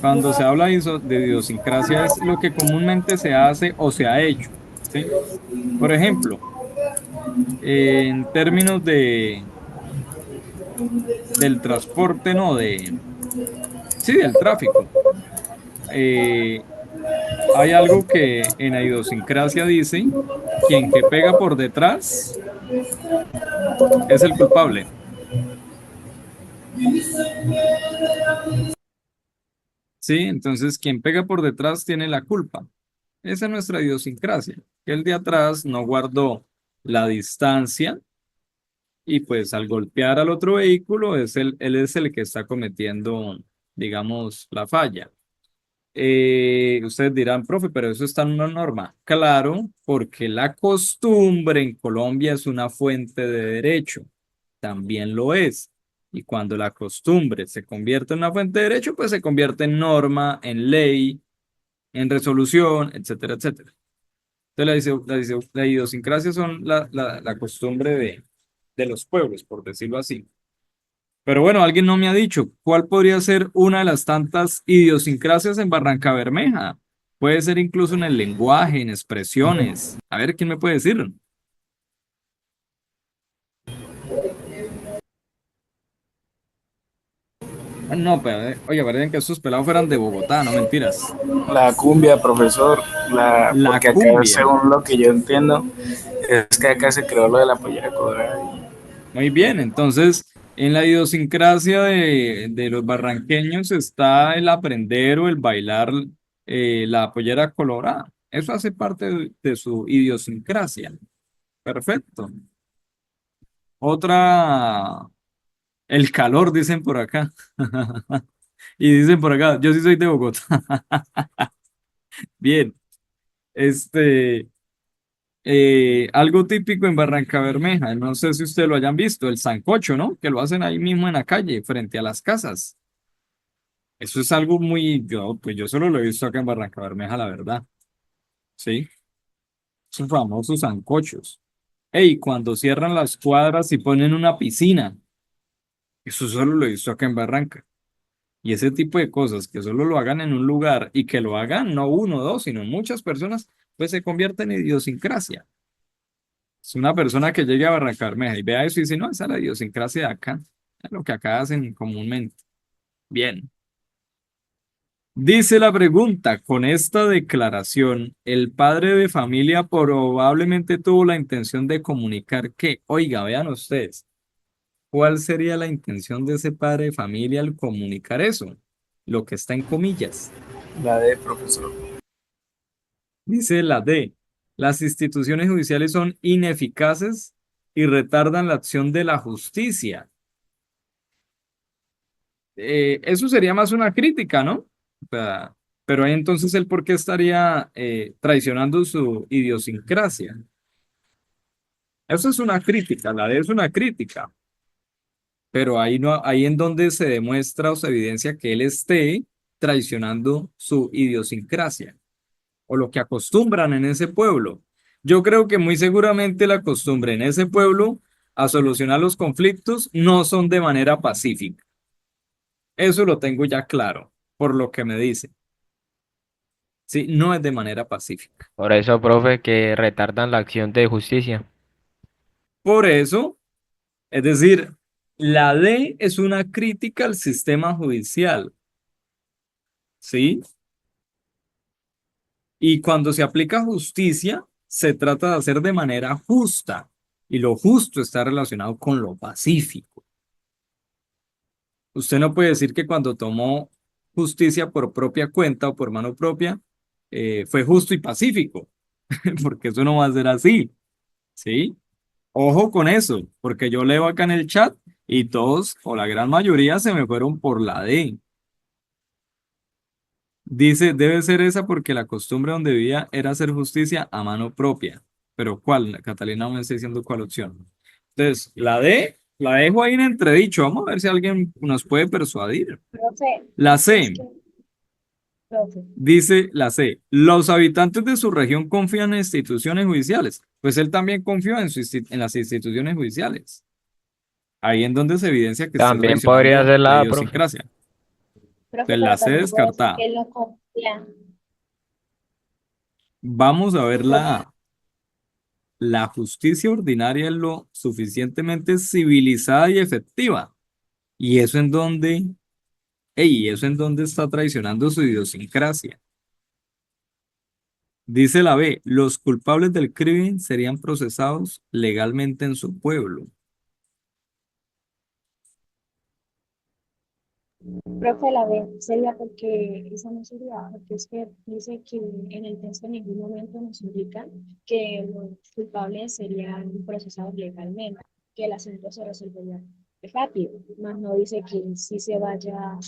Cuando se habla de idiosincrasia es lo que comúnmente se hace o se ha hecho, ¿sí? Por ejemplo, en términos del transporte, no, sí, del tráfico. Eh, Hay algo que en la idiosincrasia dice: quien que pega por detrás es el culpable. Sí, entonces quien pega por detrás tiene la culpa. Esa es nuestra idiosincrasia, que el de atrás no guardó la distancia y pues al golpear al otro vehículo él es el que está cometiendo, digamos, la falla. Ustedes dirán, profe, pero eso está en una norma. Claro, porque la costumbre en Colombia es una fuente de derecho. También lo es. Y cuando la costumbre se convierte en una fuente de derecho, pues se convierte en norma, en ley, en resolución, etcétera, etcétera. Entonces, la idiosincrasia son la costumbre de los pueblos, por decirlo así. Pero bueno, alguien no me ha dicho cuál podría ser una de las tantas idiosincrasias en Barrancabermeja. Puede ser incluso en el lenguaje, en expresiones. A ver, ¿quién me puede decir? Ah, no, pero, oye, parecen que esos pelados fueran de Bogotá, no mentiras. La cumbia, profesor, La porque acá, cumbia. según lo que yo entiendo, es que acá se creó lo de la pollera colorada. Muy bien, entonces en la idiosincrasia de los barranqueños está el aprender o el bailar la pollera colorada. Eso hace parte de su idiosincrasia. Perfecto. Otra, el calor, dicen por acá. Y dicen por acá, yo sí soy de Bogotá. Bien, este, algo típico en Barrancabermeja, no sé si ustedes lo hayan visto, el sancocho, ¿no? Que lo hacen ahí mismo en la calle, frente a las casas. Eso es algo muy, pues yo solo lo he visto acá en Barrancabermeja, la verdad. Sí, esos famosos sancochos. Ey, cuando cierran las cuadras y ponen una piscina, eso solo lo he visto acá en Barranca. Y ese tipo de cosas, que solo lo hagan en un lugar y que lo hagan no uno o dos, sino muchas personas, pues se convierte en idiosincrasia. Es una persona que llegue a Barrancabermeja y vea eso y dice, no, esa es la idiosincrasia de acá, es lo que acá hacen comúnmente. Bien. Dice la pregunta, con esta declaración, el padre de familia probablemente tuvo la intención de comunicar que, oiga, vean ustedes, ¿cuál sería la intención de ese padre de familia al comunicar eso? Lo que está en comillas. La de profesor. Dice la D, las instituciones judiciales son ineficaces y retardan la acción de la justicia. Eso sería más una crítica, ¿no? O sea, pero ahí entonces el por qué estaría traicionando su idiosincrasia. Eso es una crítica, la D es una crítica, pero ahí no, ahí en donde se demuestra o se evidencia que él esté traicionando su idiosincrasia o lo que acostumbran en ese pueblo. Yo creo que muy seguramente la costumbre en ese pueblo a solucionar los conflictos no son de manera pacífica. Eso lo tengo ya claro, por lo que me dice. Sí, no es de manera pacífica. Por eso, profe, que retardan la acción de justicia. Por eso, es decir, la D es una crítica al sistema judicial, ¿sí? Y cuando se aplica justicia, se trata de hacer de manera justa. Y lo justo está relacionado con lo pacífico. Usted no puede decir que cuando tomó justicia por propia cuenta o por mano propia, fue justo y pacífico, porque eso no va a ser así, ¿sí? Ojo con eso, porque yo leo acá en el chat y todos, o la gran mayoría, se me fueron por la D. Dice, debe ser esa porque la costumbre donde vivía era hacer justicia a mano propia. Pero ¿cuál? Catalina no me está diciendo cuál opción. Entonces, la D, la dejo ahí en entredicho. Vamos a ver si alguien nos puede persuadir. Profe, La es C, que, profe, dice la C, los habitantes de su región confían en instituciones judiciales. Pues él también confió en las instituciones judiciales. Ahí en donde se evidencia que está También podría traicionando ser la la A, profe. idiosincrasia. profe, Entonces, la pero C también puede ser descartada. que él no confía. Vamos a ver la Profe, A. La justicia ordinaria es lo suficientemente civilizada y efectiva. Y eso en donde, eso en donde está traicionando su idiosincrasia. Dice la B, los culpables del crimen serían procesados legalmente en su pueblo. profe, la B sería porque esa no sería, porque es que dice que en el texto en ningún momento nos indica que los culpables serían procesados legalmente, que el asunto se resolvería rápido, más no dice que sí se vaya a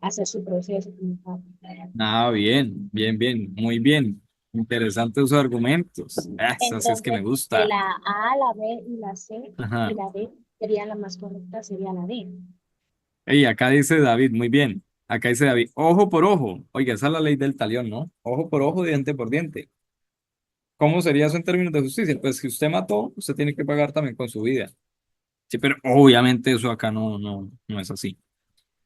hacer su proceso como tal. Ah, bien, bien, bien, muy bien. Interesantes sus argumentos. Eso sí es que me Entonces, de gusta. la A, la B y la C y Ajá. la D sería la más correcta, sería la D. Ey, acá dice David, muy bien. Acá dice David, ojo por ojo. Oiga, esa es la ley del talión, ¿no? Ojo por ojo, diente por diente. ¿Cómo sería eso en términos de justicia? Pues si usted mató, usted tiene que pagar también con su vida. Sí, pero obviamente eso acá no es así.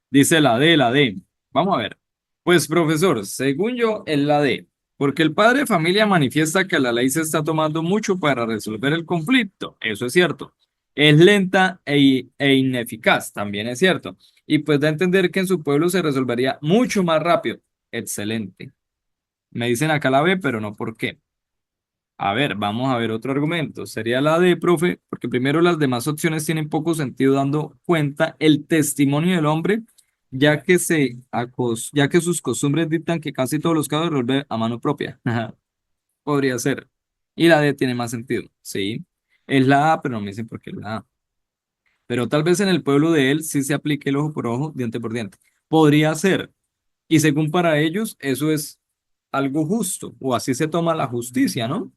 Dice la D. Vamos a ver. Pues profesor, según yo, es la D. Porque el padre de familia manifiesta que la ley se está tomando mucho para resolver el conflicto. Eso es cierto. Es lenta e ineficaz. También es cierto. Y pues da a entender que en su pueblo se resolvería mucho más rápido. Excelente. Me dicen acá la B, pero no por qué. A ver, vamos a ver otro argumento. Sería la D, profe, porque primero las demás opciones tienen poco sentido dando cuenta el testimonio del hombre, ya que sus costumbres dictan que casi todos los casos resuelve a mano propia. Ajá, podría ser. Y la D tiene más sentido. Sí. Es la A, pero no me dicen por qué es la A. Pero tal vez en el pueblo de él sí se aplique el ojo por ojo, diente por diente. Podría ser. Y según para ellos, eso es algo justo, o así se toma la justicia, ¿no?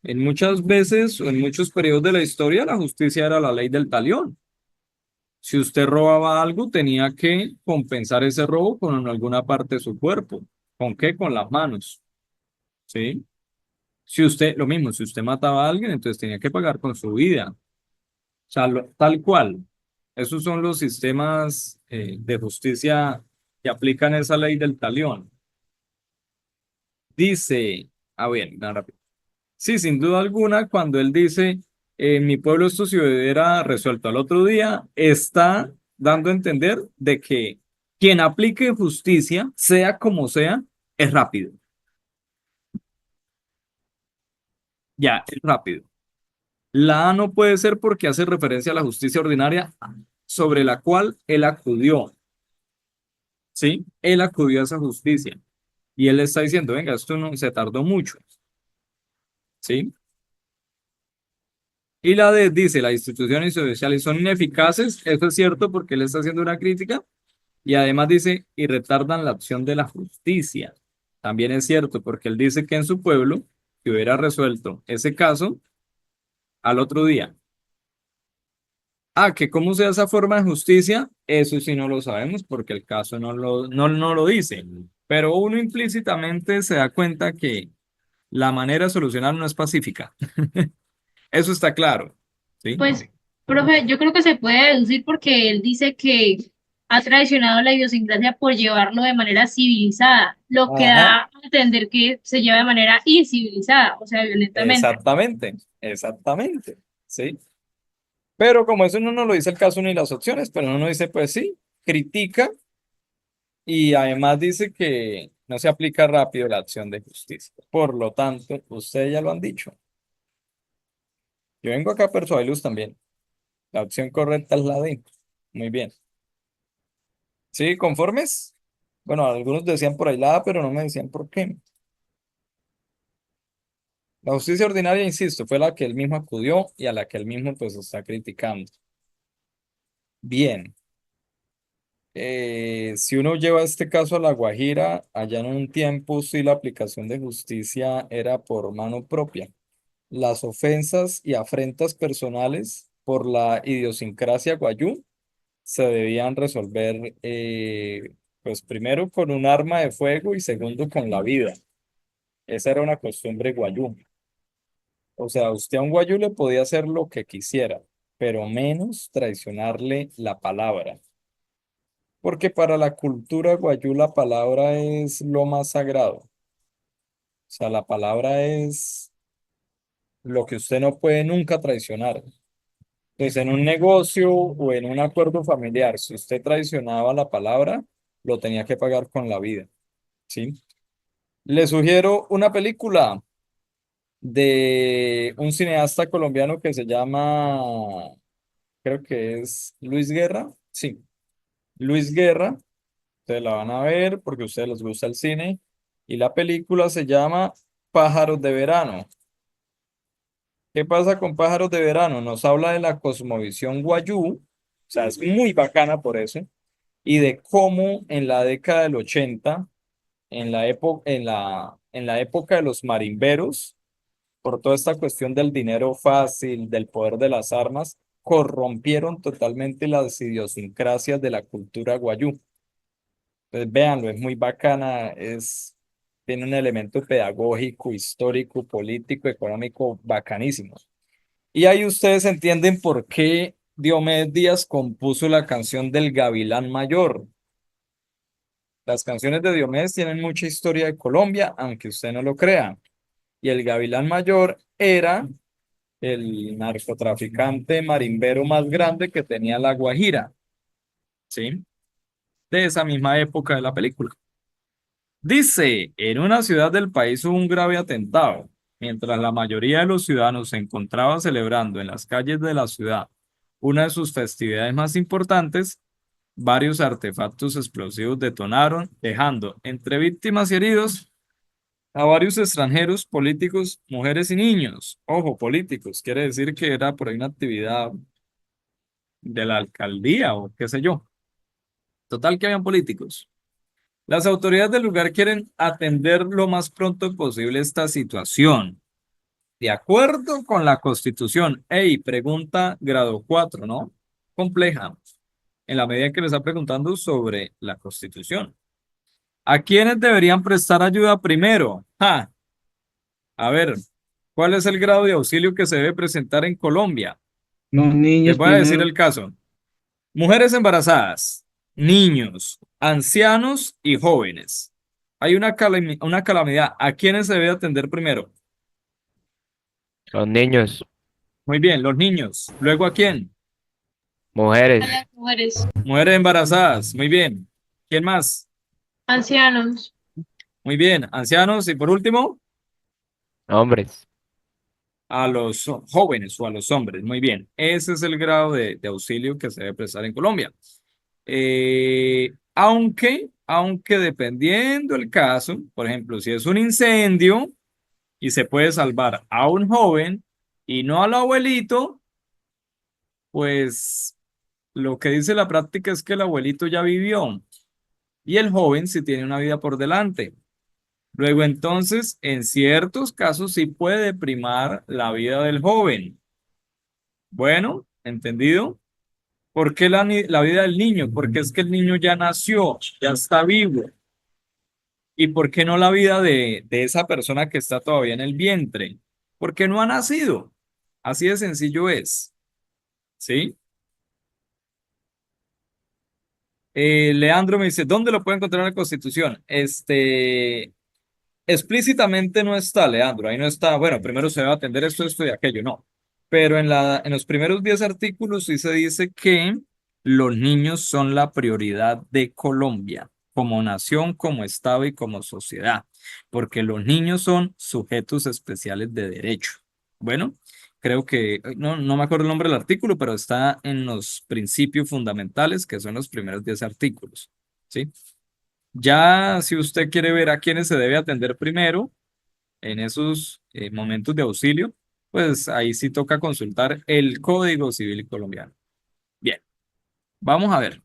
En muchas veces o en muchos periodos de la historia, la justicia era la ley del talión. Si usted robaba algo, tenía que compensar ese robo con alguna parte de su cuerpo. ¿Con qué? Con las manos. ¿Sí? Si usted, lo mismo, si usted mataba a alguien, entonces tenía que pagar con su vida. O sea, tal cual. Esos son los sistemas de justicia que aplican esa ley del talión. Dice, a ver, nada. Sí, sin duda alguna, cuando él dice, en mi pueblo esto se hubiera resuelto al otro día, está dando a entender de que quien aplique justicia, sea como sea, es rápido. Ya, es rápido. La A no puede ser porque hace referencia a la justicia ordinaria sobre la cual él acudió. ¿Sí? Él acudió a esa justicia. Y él le está diciendo, venga, esto no se tardó mucho. ¿Sí? Y la D dice, las instituciones judiciales son ineficaces, eso es cierto porque él está haciendo una crítica, y además dice, y retardan la acción de la justicia. También es cierto porque él dice que en su pueblo, que hubiera resuelto ese caso al otro día. Ah, que cómo sea esa forma de justicia, eso sí no lo sabemos porque el caso no lo dice, pero uno implícitamente se da cuenta que la manera de solucionar no es pacífica. Eso está claro. ¿sí? Pues, profe, yo creo que se puede deducir porque él dice que ha traicionado la idiosincrasia por llevarlo de manera civilizada, lo que Ajá, da a entender que se lleva de manera incivilizada, o sea, violentamente. exactamente, exactamente, ¿sí? Pero como eso no nos lo dice el caso ni las opciones, pero uno dice, pues sí, critica y además dice que no se aplica rápido la acción de justicia. Por lo tanto, ustedes ya lo han dicho. Yo vengo acá a persuadirlos también. La opción correcta es la D. Muy bien. ¿Sí? ¿Conformes? Bueno, algunos decían por ahí la A, pero no me decían por qué. La justicia ordinaria, insisto, fue la que él mismo acudió y a la que él mismo pues está criticando. Bien. Si uno lleva este caso a La Guajira, allá en un tiempo sí la aplicación de justicia era por mano propia. Las ofensas y afrentas personales por la idiosincrasia guayú se debían resolver, pues primero con un arma de fuego y segundo con la vida. Esa era una costumbre guayú. O sea, usted a un guayú le podía hacer lo que quisiera, pero menos traicionarle la palabra. Porque para la cultura guayú la palabra es lo más sagrado. O sea, la palabra es lo que usted no puede nunca traicionar. Entonces, en un negocio o en un acuerdo familiar, si usted traicionaba la palabra, lo tenía que pagar con la vida, ¿sí? Le sugiero una película de un cineasta colombiano que se llama, creo que es Luis Guerra. Sí, Luis Guerra. Ustedes la van a ver porque a ustedes les gusta el cine. Y la película se llama Pájaros de Verano. ¿Qué pasa con Pájaros de Verano? Nos habla de la cosmovisión guayú, o sea, es muy bacana por eso, y de cómo en la década del 80, en la época de los marimberos, por toda esta cuestión del dinero fácil, del poder de las armas, corrompieron totalmente las idiosincrasias de la cultura guayú. Entonces, véanlo, es muy bacana, tiene un elemento pedagógico, histórico, político, económico bacanísimo. Y ahí ustedes entienden por qué Diomedes Díaz compuso la canción del Gavilán Mayor. Las canciones de Diomedes tienen mucha historia de Colombia, aunque usted no lo crea. Y el Gavilán Mayor era el narcotraficante marimbero más grande que tenía La Guajira, ¿sí? De esa misma época de la película. Dice, en una ciudad del país hubo un grave atentado. Mientras la mayoría de los ciudadanos se encontraba celebrando en las calles de la ciudad una de sus festividades más importantes, varios artefactos explosivos detonaron, dejando entre víctimas y heridos a varios extranjeros, políticos, mujeres y niños. Ojo, políticos, quiere decir que era por ahí una actividad de la alcaldía o qué sé yo. Total que habían políticos. Las autoridades del lugar quieren atender lo más pronto posible esta situación. De acuerdo con la Constitución. Ey, pregunta grado 4, ¿no? Compleja. En la medida que le está preguntando sobre la Constitución. ¿A quiénes deberían prestar ayuda primero? A ver, ¿cuál es el grado de auxilio que se debe presentar en Colombia? Los Les niños voy a decir primero. el caso. Mujeres embarazadas, niños, ancianos y jóvenes. Hay una calamidad. ¿A quiénes se debe atender primero? Los niños, Muy bien, los niños. ¿Luego a quién? A mujeres, las mujeres, Mujeres embarazadas. Muy bien. ¿Quién más? ancianos, Muy bien. Ancianos. Y por último, hombres. a los jóvenes o a los hombres. Muy bien. Ese es el grado de auxilio que se debe prestar en Colombia. Aunque dependiendo el caso, por ejemplo, si es un incendio y se puede salvar a un joven y no al abuelito, pues lo que dice la práctica es que el abuelito ya vivió y el joven sí tiene una vida por delante. Luego entonces, en ciertos casos sí puede primar la vida del joven. Bueno, ¿entendido? ¿Por qué la vida del niño? Porque es que el niño ya nació, ya está vivo. ¿Y por qué no la vida de esa persona que está todavía en el vientre? Porque no ha nacido. Así de sencillo es. ¿sí? Leandro me dice, ¿dónde lo puede encontrar en la Constitución? Explícitamente no está, Leandro, ahí no está, bueno, primero se va a atender esto, esto y aquello, no. Pero en los primeros 10 artículos sí se dice que los niños son la prioridad de Colombia, como nación, como Estado y como sociedad, porque los niños son sujetos especiales de derecho. Bueno, creo que, no me acuerdo el nombre del artículo, pero está en los principios fundamentales, que son los primeros 10 artículos, ¿sí? Ya si usted quiere ver a quiénes se debe atender primero en esos momentos de auxilio, pues ahí sí toca consultar el Código Civil colombiano. Bien, vamos a ver.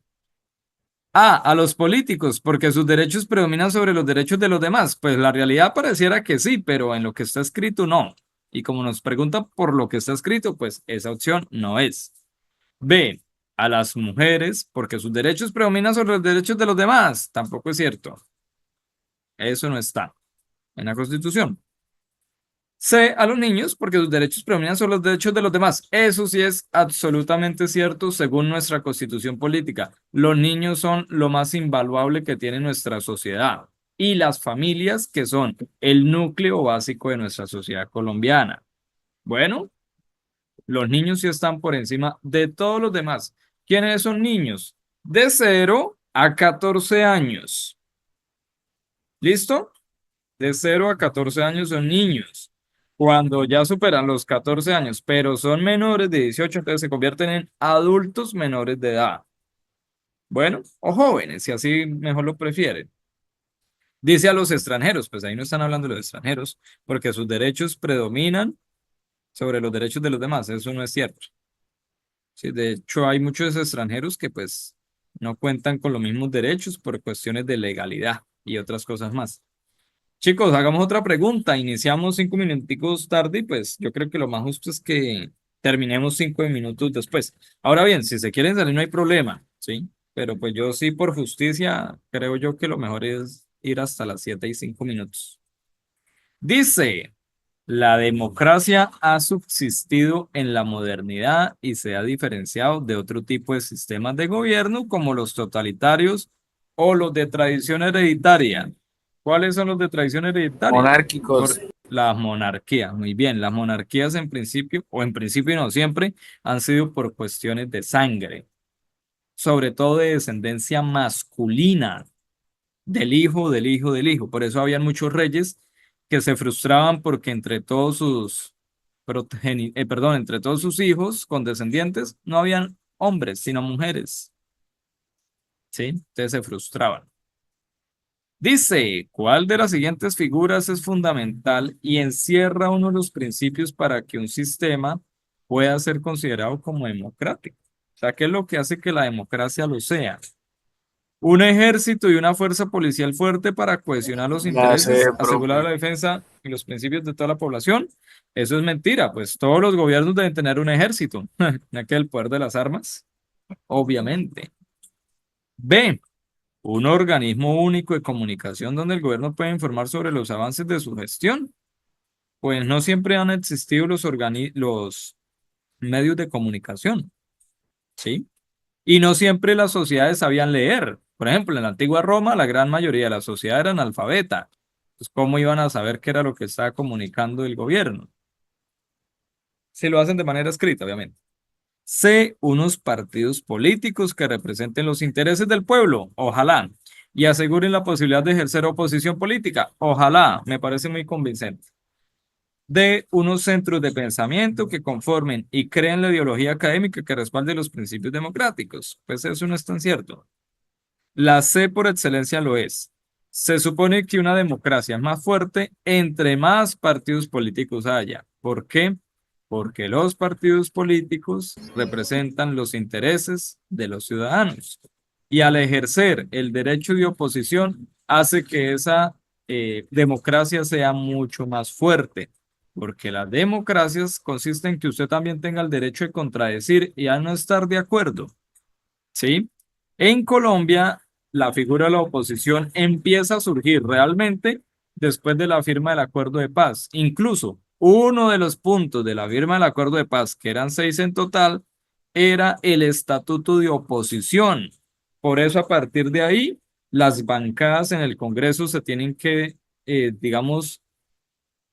A los políticos, porque sus derechos predominan sobre los derechos de los demás. Pues la realidad pareciera que sí, pero en lo que está escrito no. Y como nos pregunta por lo que está escrito, pues esa opción no es. B, a las mujeres, porque sus derechos predominan sobre los derechos de los demás. Tampoco es cierto. Eso no está en la Constitución. C, a los niños, porque sus derechos predominan sobre los derechos de los demás. Eso sí es absolutamente cierto según nuestra Constitución política. Los niños son lo más invaluable que tiene nuestra sociedad y las familias que son el núcleo básico de nuestra sociedad colombiana. Bueno, los niños sí están por encima de todos los demás. ¿Quiénes son niños? De 0 a 14 años. ¿Listo? De 0 a 14 años son niños. Cuando ya superan los 14 años, pero son menores de 18, entonces se convierten en adultos menores de edad. Bueno, o jóvenes, si así mejor lo prefieren. Dice a los extranjeros, pues ahí no están hablando de los extranjeros, porque sus derechos predominan sobre los derechos de los demás. Eso no es cierto. Sí, de hecho, hay muchos extranjeros que pues no cuentan con los mismos derechos por cuestiones de legalidad y otras cosas más. Chicos, hagamos otra pregunta. Iniciamos 5 minuticos tarde y pues yo creo que lo más justo es que terminemos 5 minutos después. Ahora bien, si se quieren salir no hay problema, ¿sí? Pero pues yo sí por justicia creo yo que lo mejor es ir hasta las 7:05. Dice, la democracia ha subsistido en la modernidad y se ha diferenciado de otro tipo de sistemas de gobierno como los totalitarios o los de tradición hereditaria. ¿Cuáles son los de tradición hereditaria? Monárquicos. Las monarquías, muy bien. Las monarquías en principio, o en principio y no siempre, han sido por cuestiones de sangre, sobre todo de descendencia masculina, del hijo, del hijo, del hijo. Por eso habían muchos reyes que se frustraban porque entre todos sus entre todos sus hijos con descendientes no habían hombres, sino mujeres. ¿Sí? Entonces se frustraban. Dice, ¿cuál de las siguientes figuras es fundamental y encierra uno de los principios para que un sistema pueda ser considerado como democrático? O sea, ¿qué es lo que hace que la democracia lo sea? Un ejército y una fuerza policial fuerte para cohesionar los La intereses, sede asegurar propia. la defensa y los principios de toda la población. Eso es mentira, pues todos los gobiernos deben tener un ejército, ya que el poder de las armas, obviamente. B, un organismo único de comunicación donde el gobierno puede informar sobre los avances de su gestión. Pues no siempre han existido los medios de comunicación, ¿sí? Y no siempre las sociedades sabían leer. Por ejemplo, en la antigua Roma, la gran mayoría de la sociedad era analfabeta. Pues, ¿cómo iban a saber qué era lo que estaba comunicando el gobierno? Si lo hacen de manera escrita, obviamente. C, unos partidos políticos que representen los intereses del pueblo, ojalá, y aseguren la posibilidad de ejercer oposición política, ojalá, me parece muy convincente. D, unos centros de pensamiento que conformen y creen la ideología académica que respalde los principios democráticos. Pues eso no es tan cierto. La C por excelencia lo es. Se supone que una democracia es más fuerte entre más partidos políticos haya. ¿Por qué? Porque los partidos políticos representan los intereses de los ciudadanos. Y al ejercer el derecho de oposición, hace que esa democracia sea mucho más fuerte. Porque las democracias consisten en que usted también tenga el derecho de contradecir y a no estar de acuerdo. ¿Sí? En Colombia, la figura de la oposición empieza a surgir realmente después de la firma del acuerdo de paz. Incluso uno de los puntos de la firma del acuerdo de paz, que eran 6 en total, era el estatuto de oposición. Por eso, a partir de ahí, las bancadas en el Congreso se tienen que, digamos,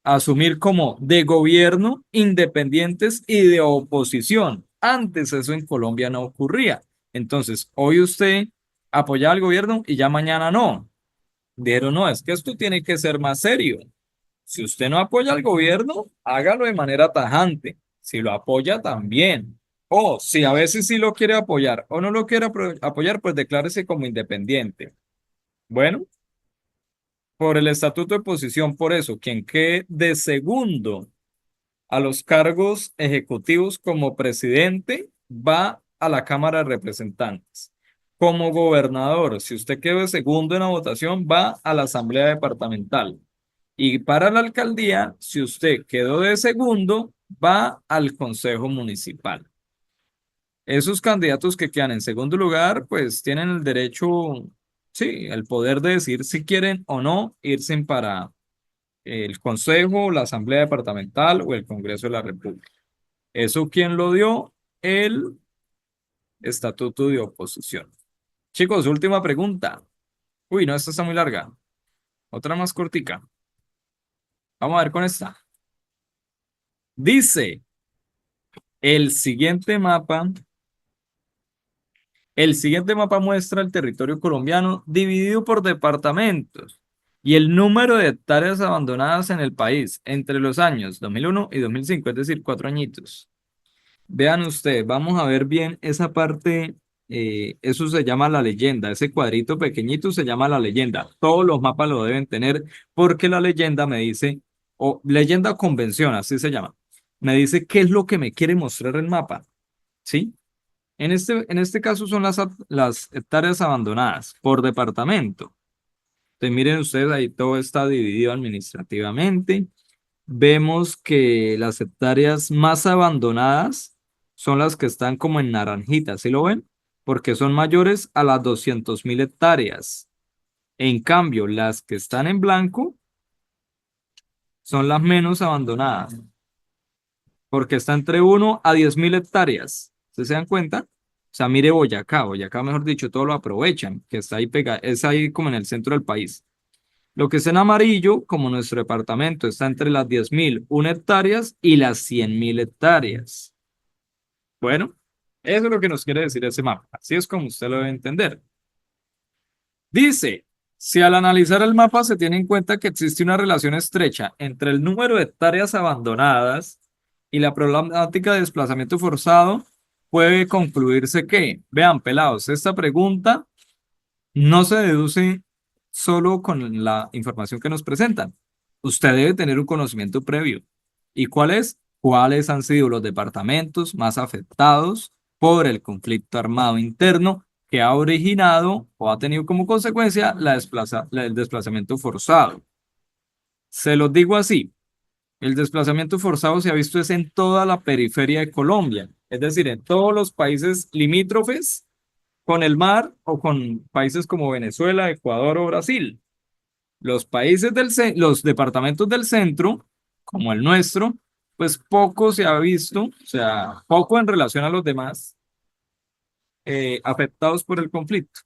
asumir como de gobierno, independientes y de oposición. Antes eso en Colombia no ocurría. Entonces, hoy usted apoya al gobierno y ya mañana no. Dijeron, no, es que esto tiene que ser más serio. Si usted no apoya al gobierno, hágalo de manera tajante. Si lo apoya, también. O si a veces sí lo quiere apoyar o no lo quiere apoyar, pues declárese como independiente. Bueno, por el estatuto de oposición, por eso, quien quede de segundo a los cargos ejecutivos como presidente va a la Cámara de Representantes. Como gobernador, si usted quedó de segundo en la votación, va a la Asamblea Departamental. Y para la alcaldía, si usted quedó de segundo, va al Consejo Municipal. Esos candidatos que quedan en segundo lugar, pues tienen el derecho, sí, el poder de decir si quieren o no irse para el Consejo, la Asamblea Departamental o el Congreso de la República. ¿Eso quién lo dio? El Estatuto de Oposición. Chicos, última pregunta. Uy, no, esta está muy larga. Otra más cortica. Vamos a ver con esta. Dice el siguiente mapa. El siguiente mapa muestra el territorio colombiano dividido por departamentos y el número de hectáreas abandonadas en el país entre los años 2001 y 2005, es decir, 4 añitos. Vean ustedes, vamos a ver bien esa parte, eso se llama la leyenda, ese cuadrito pequeñito se llama la leyenda. Todos los mapas lo deben tener porque la leyenda me dice, o leyenda o convención, así se llama, me dice qué es lo que me quiere mostrar el mapa, ¿sí? En este caso son las hectáreas abandonadas por departamento. Entonces miren ustedes, ahí todo está dividido administrativamente. Vemos que las hectáreas más abandonadas son las que están como en naranjita, ¿sí lo ven? Porque son mayores a las 200.000 hectáreas. En cambio, las que están en blanco son las menos abandonadas, porque está entre 1 a 10.000 hectáreas. ¿Ustedes se dan cuenta? O sea, mire Boyacá, Boyacá, mejor dicho, todo lo aprovechan, que está ahí pegado, es ahí como en el centro del país. Lo que es en amarillo, como nuestro departamento, está entre las 10.001 hectáreas y las 100.000 hectáreas. Bueno, eso es lo que nos quiere decir ese mapa. Así es como usted lo debe entender. Dice, si al analizar el mapa se tiene en cuenta que existe una relación estrecha entre el número de hectáreas abandonadas y la problemática de desplazamiento forzado, puede concluirse que, vean, pelados, esta pregunta no se deduce solo con la información que nos presentan. Usted debe tener un conocimiento previo. ¿Y cuál es? ¿Cuáles han sido los departamentos más afectados por el conflicto armado interno que ha originado o ha tenido como consecuencia el desplazamiento forzado? Se los digo así. El desplazamiento forzado se ha visto es en toda la periferia de Colombia, es decir, en todos los países limítrofes con el mar o con países como Venezuela, Ecuador o Brasil. Los departamentos del centro, como el nuestro, pues poco se ha visto, o sea, poco en relación a los demás afectados por el conflicto.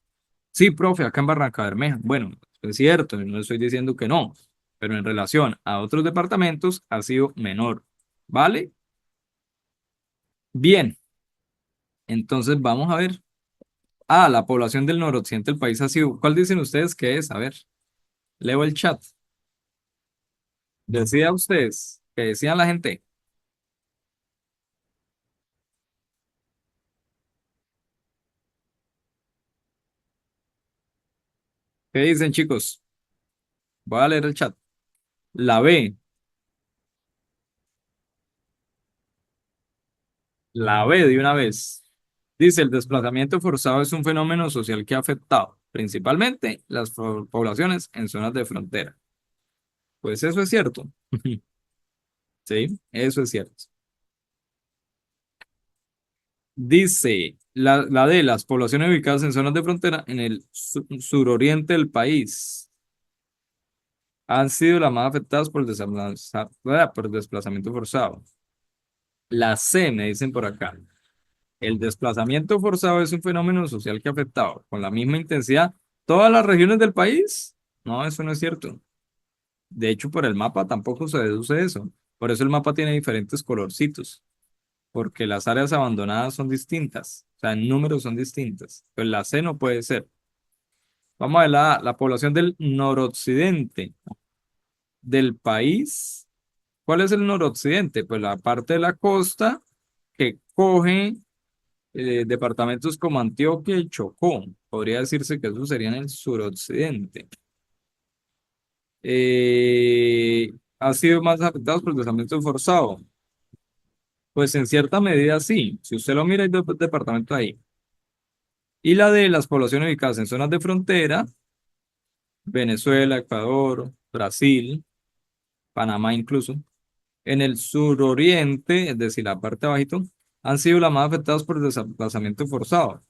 Sí, profe, acá en Barranca Bermeja. Bueno, es cierto, no estoy diciendo que no, pero en relación a otros departamentos ha sido menor. ¿Vale? Bien, entonces vamos a ver. Ah, la población del noroccidente del país ha sido. ¿Cuál dicen ustedes que es? A ver, leo el chat. Decía ustedes, que decían la gente. ¿Qué dicen, chicos? Voy a leer el chat. La B, la B de una vez. Dice, el desplazamiento forzado es un fenómeno social que ha afectado principalmente las poblaciones en zonas de frontera. Pues eso es cierto. Sí, eso es cierto. Dice, la D, las poblaciones ubicadas en zonas de frontera en el suroriente del país han sido las más afectadas por el desplazamiento forzado. La C, me dicen por acá. El desplazamiento forzado es un fenómeno social que ha afectado con la misma intensidad todas las regiones del país. No, eso no es cierto. De hecho, por el mapa tampoco se deduce eso. Por eso el mapa tiene diferentes colorcitos, porque las áreas abandonadas son distintas, o sea, en números son distintas. Pues la C no puede ser. Vamos a ver la población del noroccidente del país. ¿Cuál es el noroccidente? Pues la parte de la costa que coge departamentos como Antioquia y Chocó. Podría decirse que eso sería en el suroccidente. ¿Ha sido más afectados por el desplazamiento forzado? Pues en cierta medida sí. Si usted lo mira, hay dos departamentos ahí. Y la de las poblaciones ubicadas en zonas de frontera, Venezuela, Ecuador, Brasil, Panamá incluso, en el suroriente, es decir, la parte de abajito, han sido las más afectadas por el desplazamiento forzado.